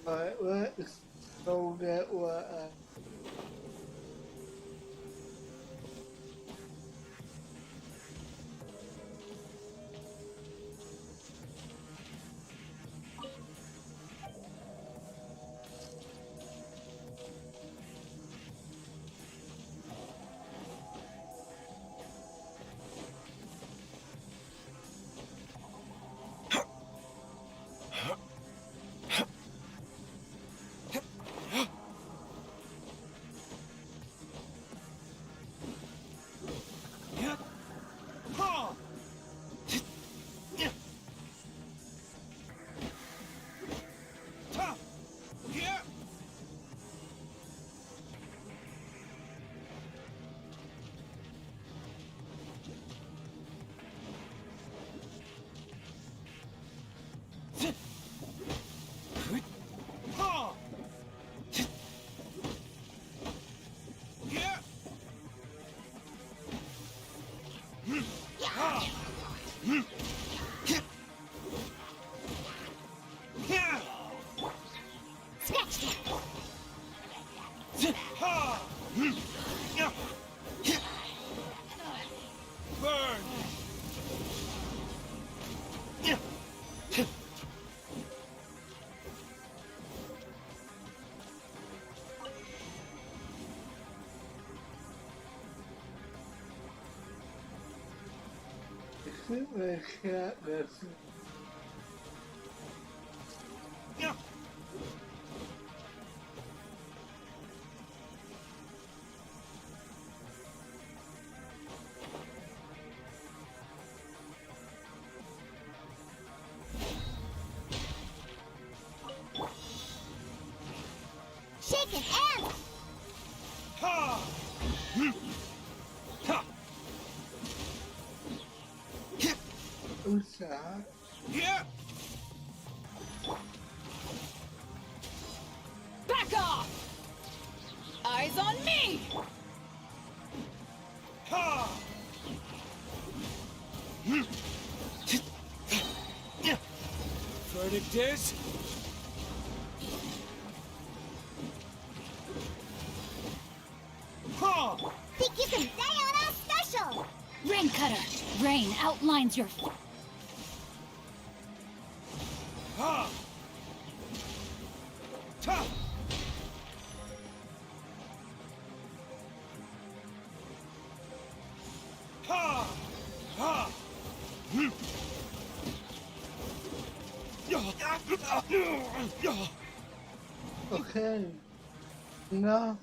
Alright, let's go get what I think they can't listen. Shaking hands! Ha! Ha! Who's that? Yeah! Back off! Eyes on me! Ha! Verdict is... terrain outlines your... Ha! Ta! Ha! Ha! Hmm. Okay. No.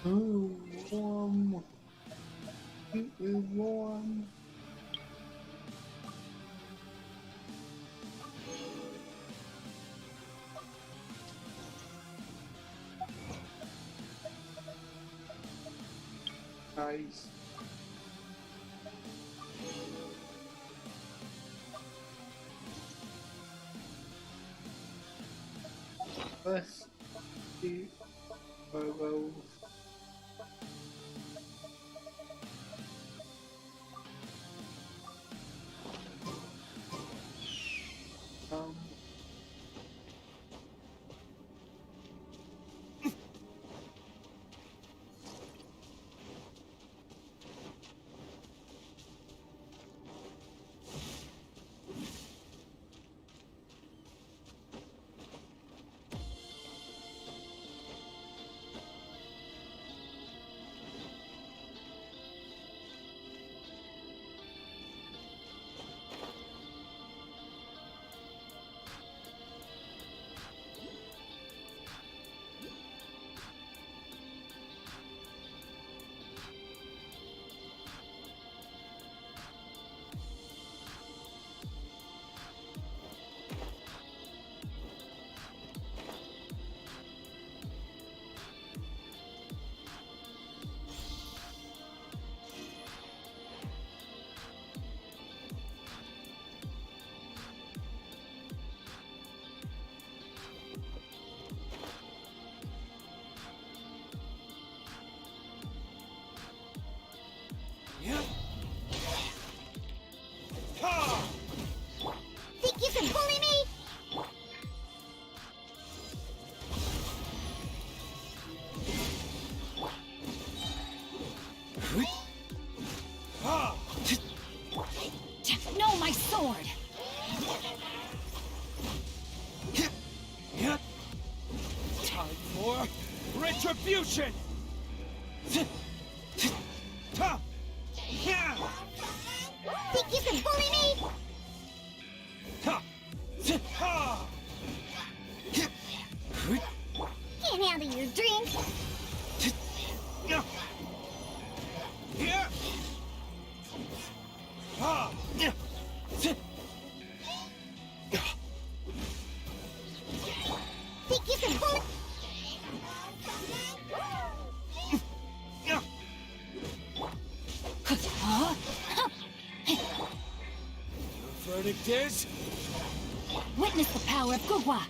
Ooh, warm. It is warm. Nice. Let's see. Well, um, Think you can bully me? No, my sword! Time for retribution! verdict is... Witness the power of Gugwa!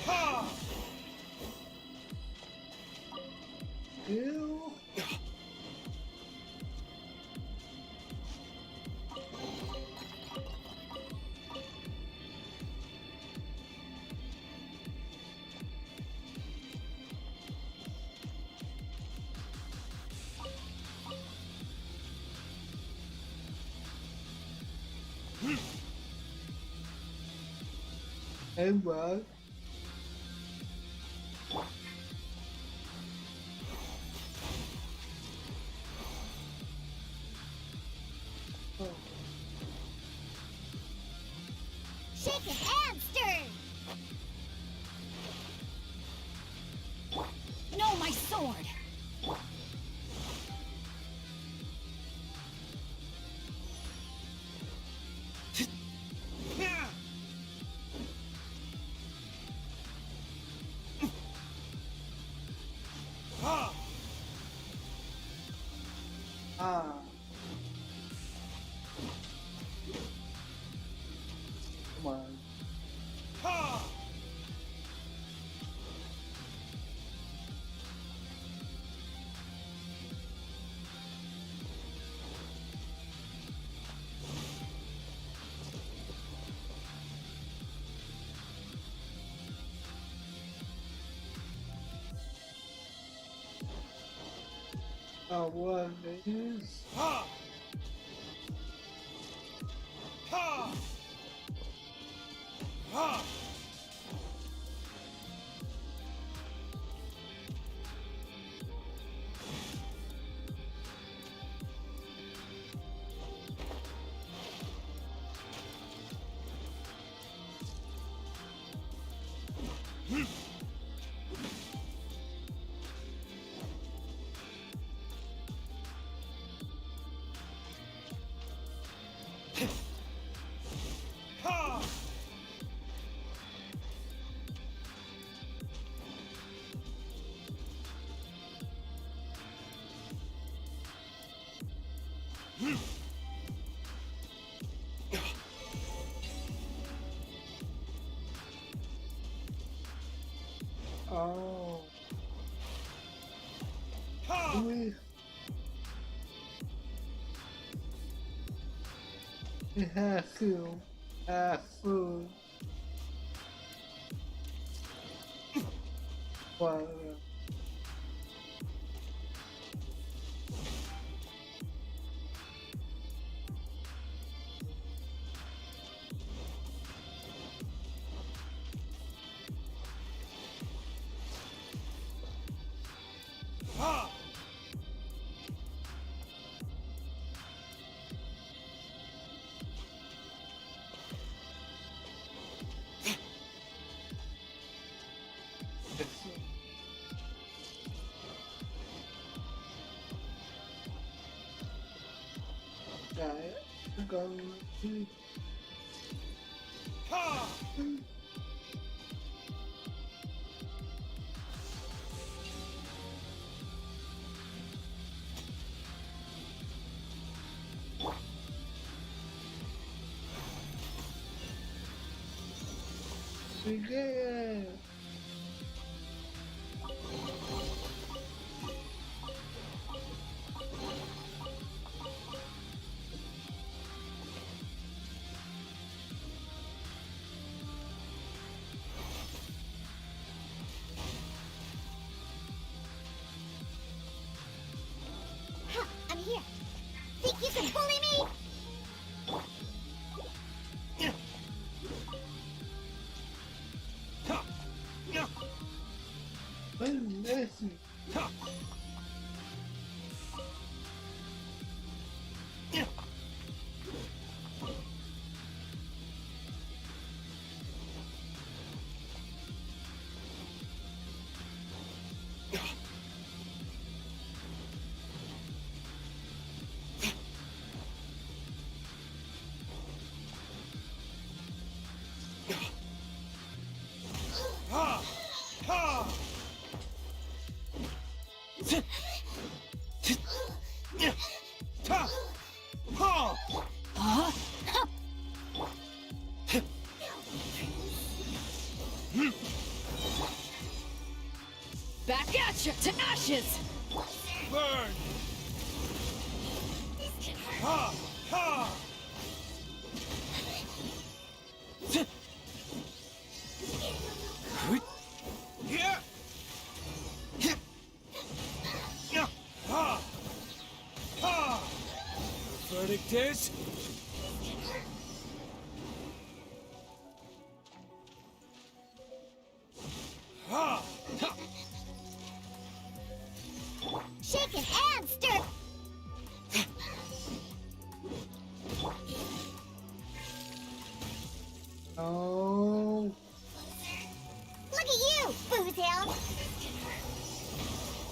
Ha! Ew. And what? Shake a hamster! No, my sword! Ha! Ah. Come on. Ha! What is? Ha! Ha! Ha! Ha! Oh. Ha! We have to have food. But Ha! going to Ha! begin. Huh, I'm here. Think you can bully me? Listen. Ha! Ha! Ta! Ha! Huh? Back at you to ashes! Burn! Ha! Ha! Here! Ha! Ha! The verdict is... Ha! Shaken and stirred. Oh. Look at you, Boozhound.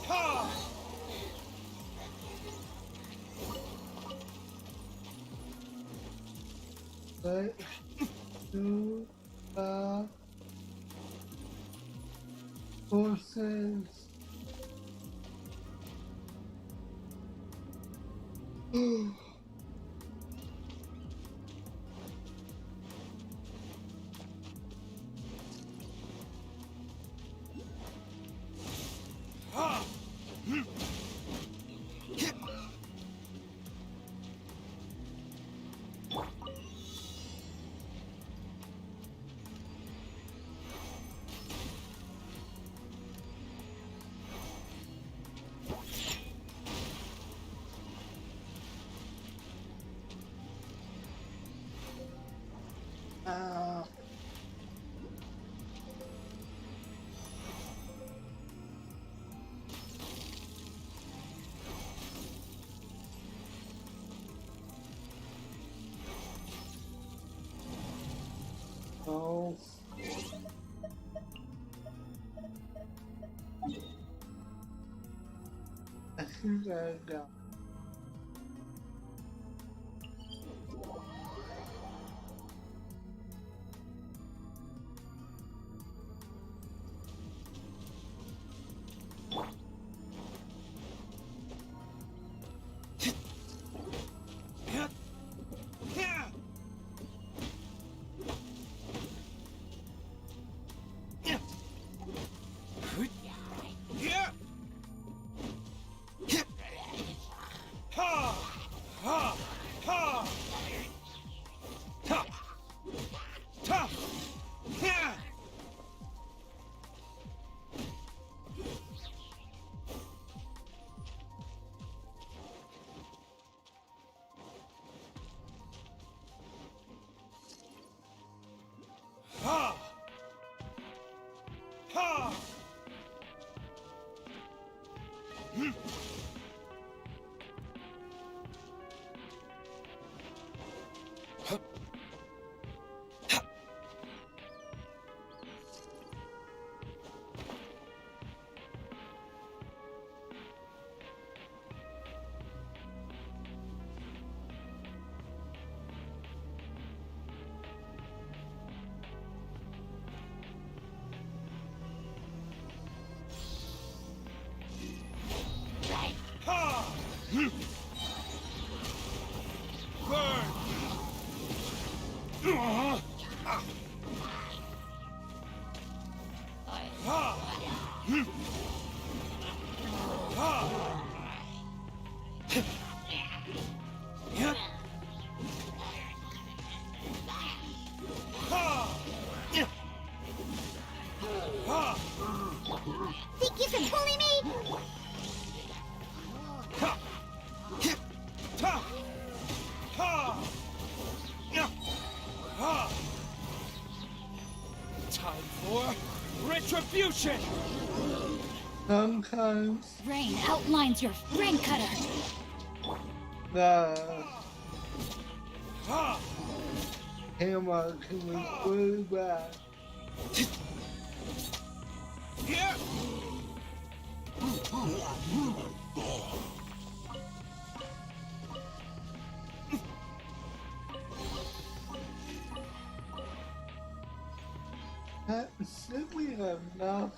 Ha! Let's do the horses. Ha! Oh. I think I got. Here! Ha! Ha! Ha! Ta! Ta! Here! Ha! Ha! Ha! Burn! Ha! Ha! Yep. Ha! Ha! Think you can bully me? Ha! Ta! Ha! Ha! Time for retribution! Sometimes Rain outlines your brain cutter. the Ha! hammer can be really bad. Here! That's simply enough.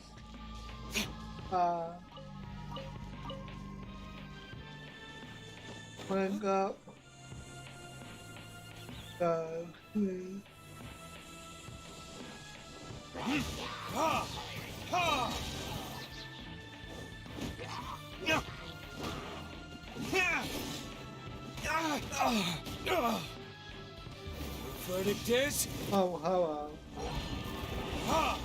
Uh, wake up the queen. Ha! Ha! Yeah. Yeah. The verdict is. Oh, hello. Ha!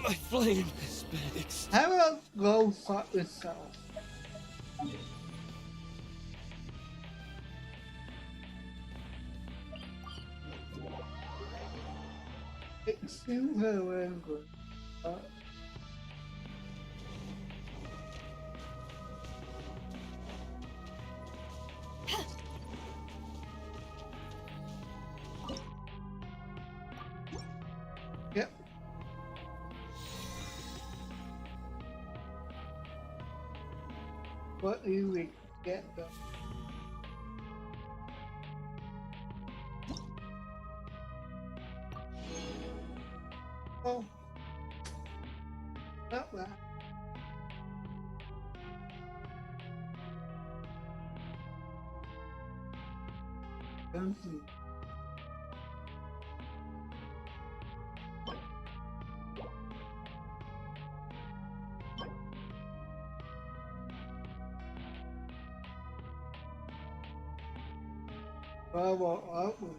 My flame has been extinguished. How about go fuck yourself? It seems very good. Yep. What do we get though? Oh, not bad. Genshin. Well, outward.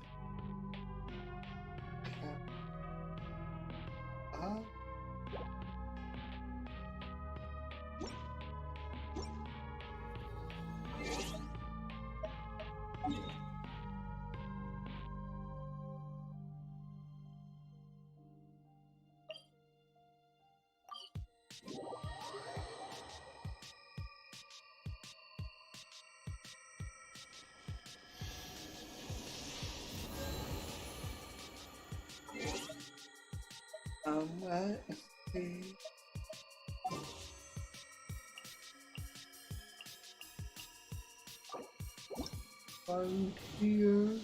Let's see. One here.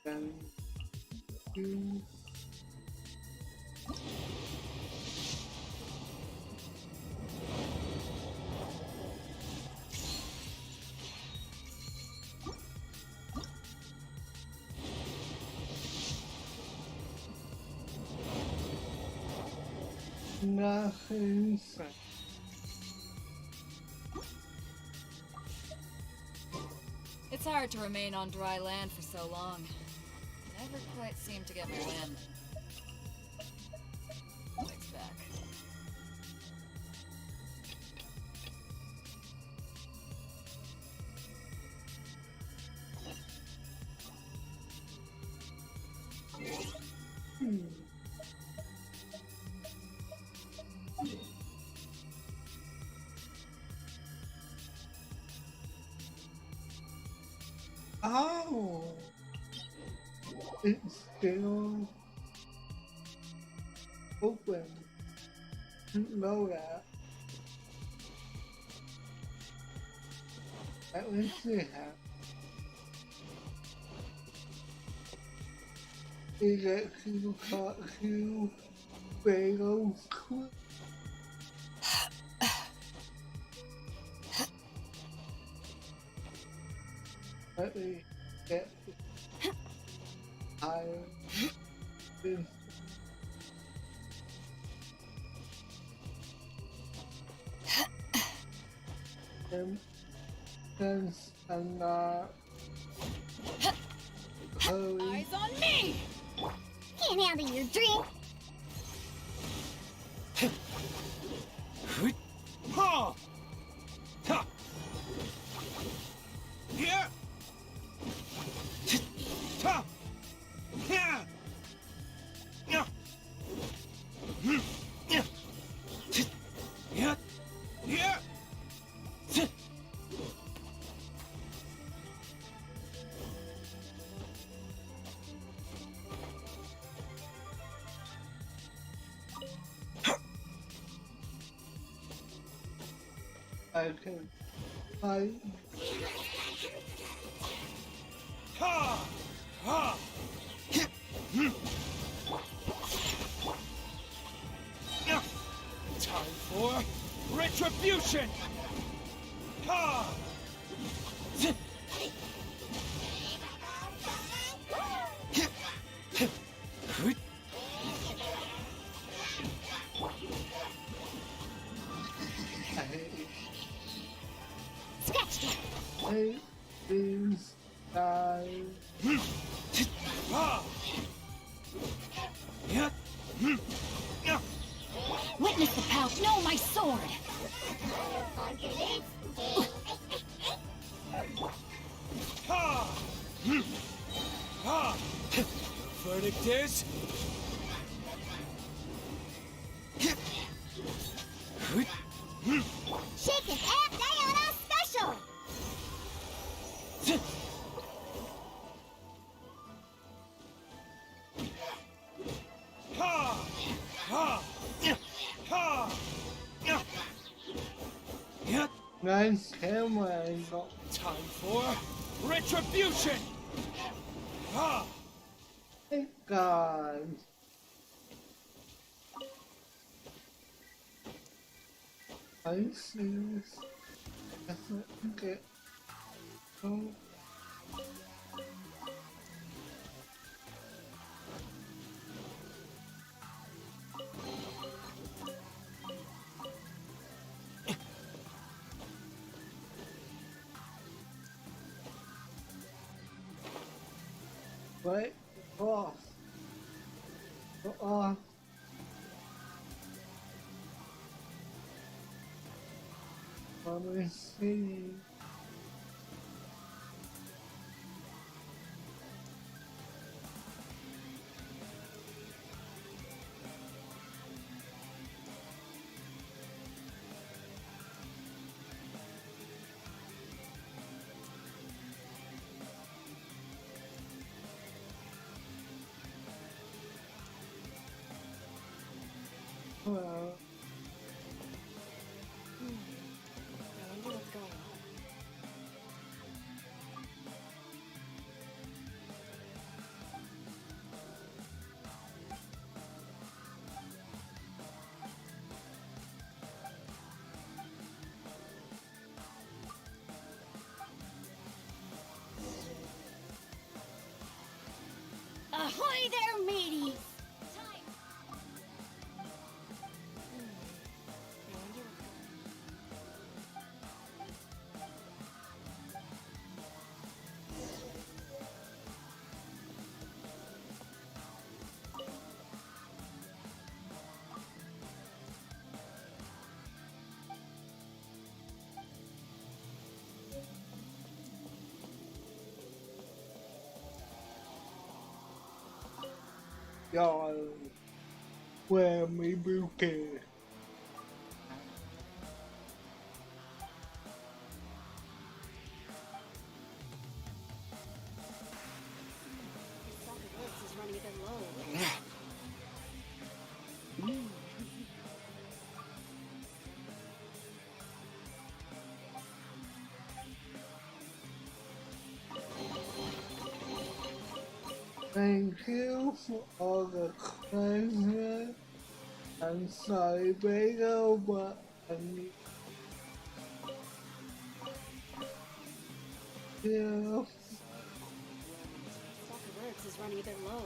And two. Nothing. It's hard to remain on dry land for so long. Never quite seem to get my land. Legs back. Oh, it's still open. Didn't know that. At least they have. Is that you caught you Bagels quick? Let me get higher. Since I'm not Eyes on me! Can't handle your drink. Ha! Ha! Yeah! Ta! Yeah! Yeah! Yeah! Yeah! Yeah! I can fight. Ha! Ha! Retribution! Ha! I hate Scratch that. hate these guys. Ha! Yeah. Witness the pout. No, my sword. Ha! Ha! Verdict is... Shaking App Diana Special. Ha! Ha! Ha! Yeah. Nice camera angle. Time for retribution! Ha! Hey guys. Are you serious? That's not okay. Oh. Right off. Go off. Let me see. Well. I wonder what's going on. Ahoy there, mateys! Y'all, where me bouquet? This is running a bit low. Thank you for all the questions. I'm sorry, Bagel, but I need you. Stock of words is running a bit low.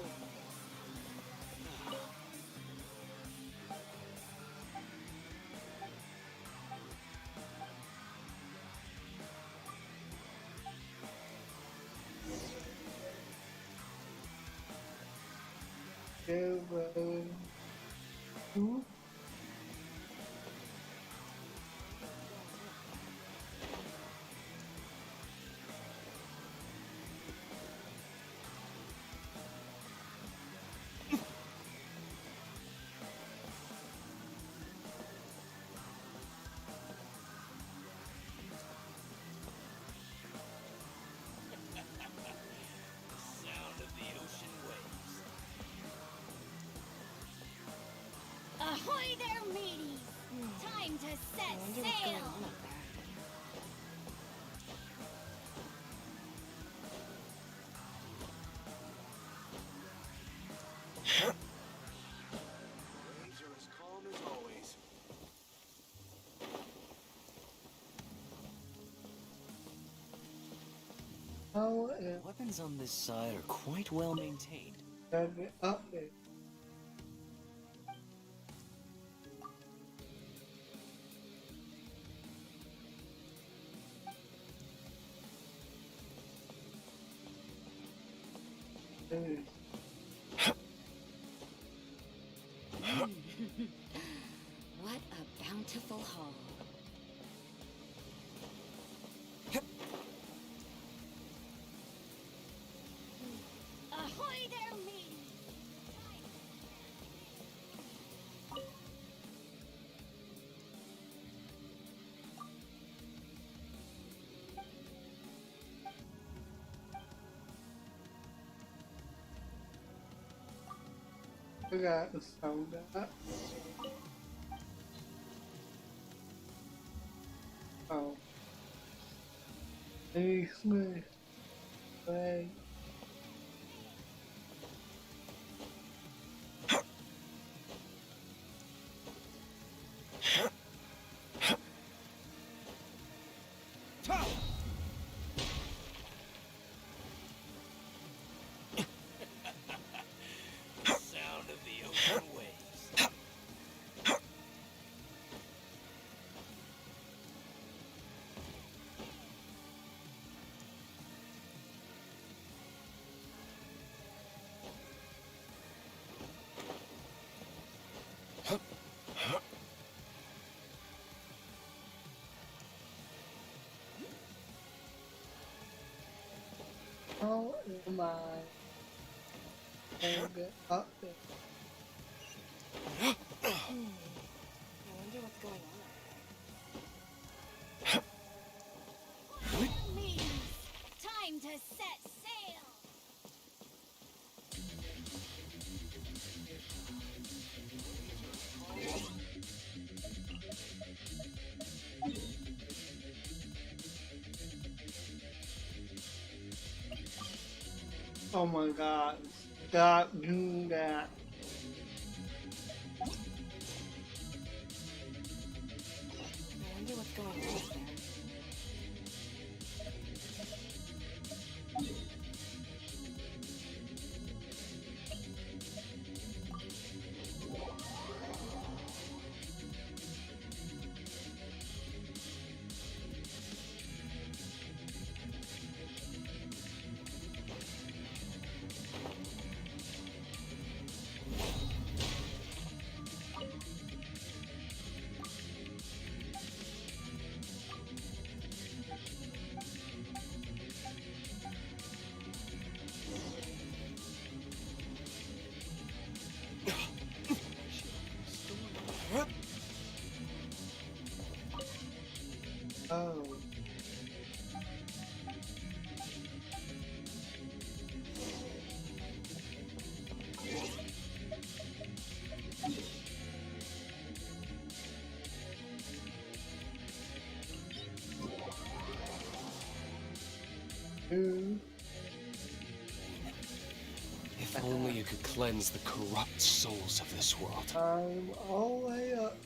Two. Sound of the ocean waves. Ahoy there, mateys! Time to set I wonder what's going sail! on up there. Waves are as calm as always. How am Weapons on this side are quite well maintained. I get up there? What a bountiful haul. Ahoy there, me! I got the sound that. Oh. Hey, Smith. Hey. Sound of the ocean waves. How am I gonna get up there? I wonder what's going on. Means time to set sail! Oh my god. Stop doing that. I wonder what's going on there. Oh. If only you could cleanse the corrupt souls of this world. I'm all the way up.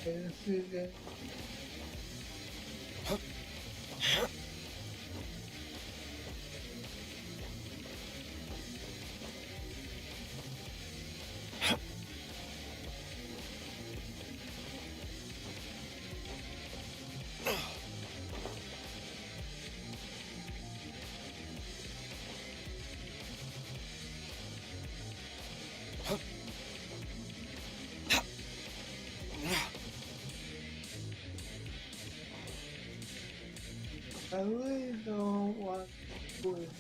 Yes, you get. I really don't want to do it.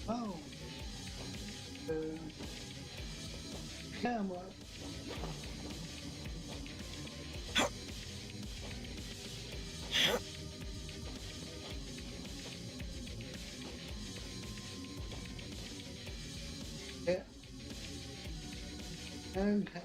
Oh. Camera. Okay.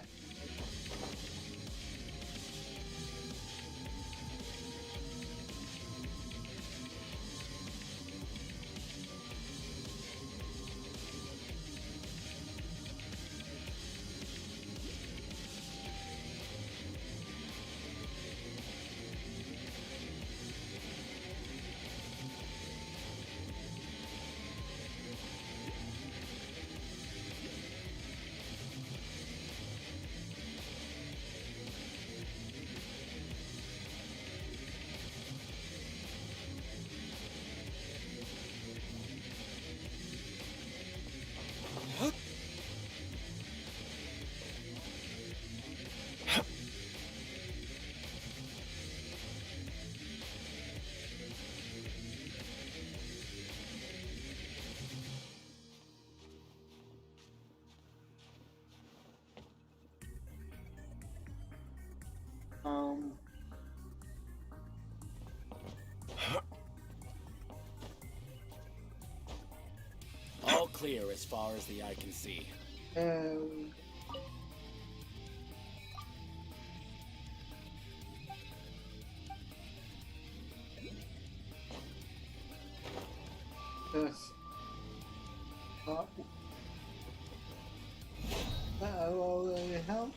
Um, All clear as far as the eye can see. and this that already help.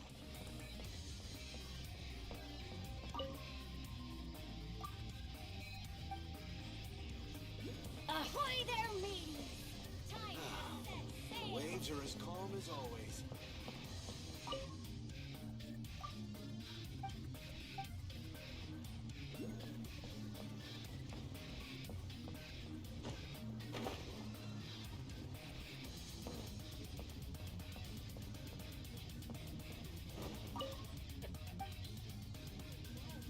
Ahoy there, mateys! Time to set sail! Waves are as calm as always.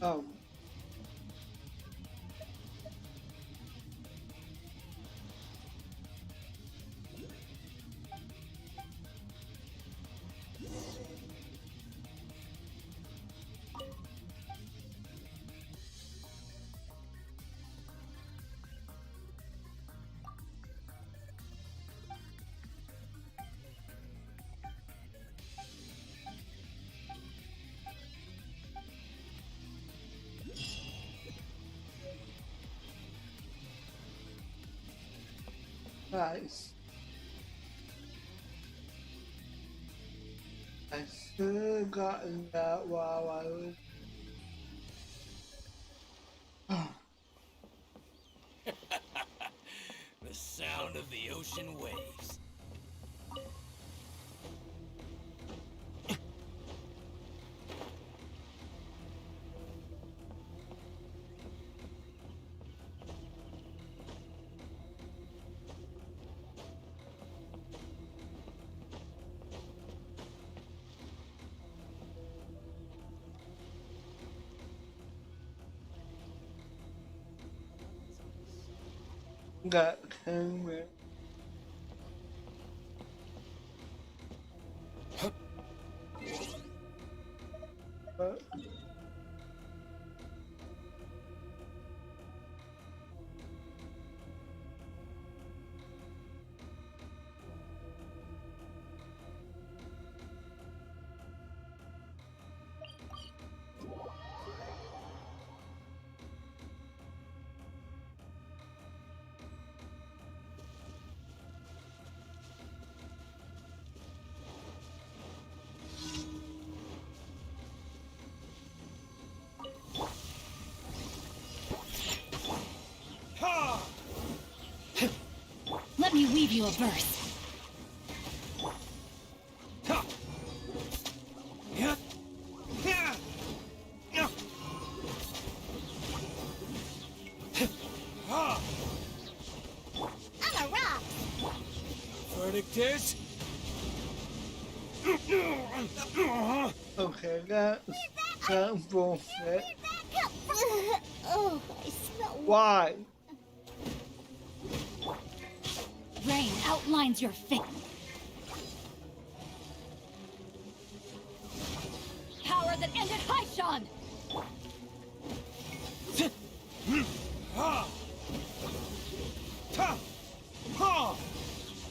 Um, nice. I should have gotten that while I was. The sound of the ocean waves. Got camera. Let me weave you a verse. I'm a rock! Verdict is... Okay, that's bullshit. Oh, I smell. Why? Rain outlines your fate. Power that ended Haishan! Ha!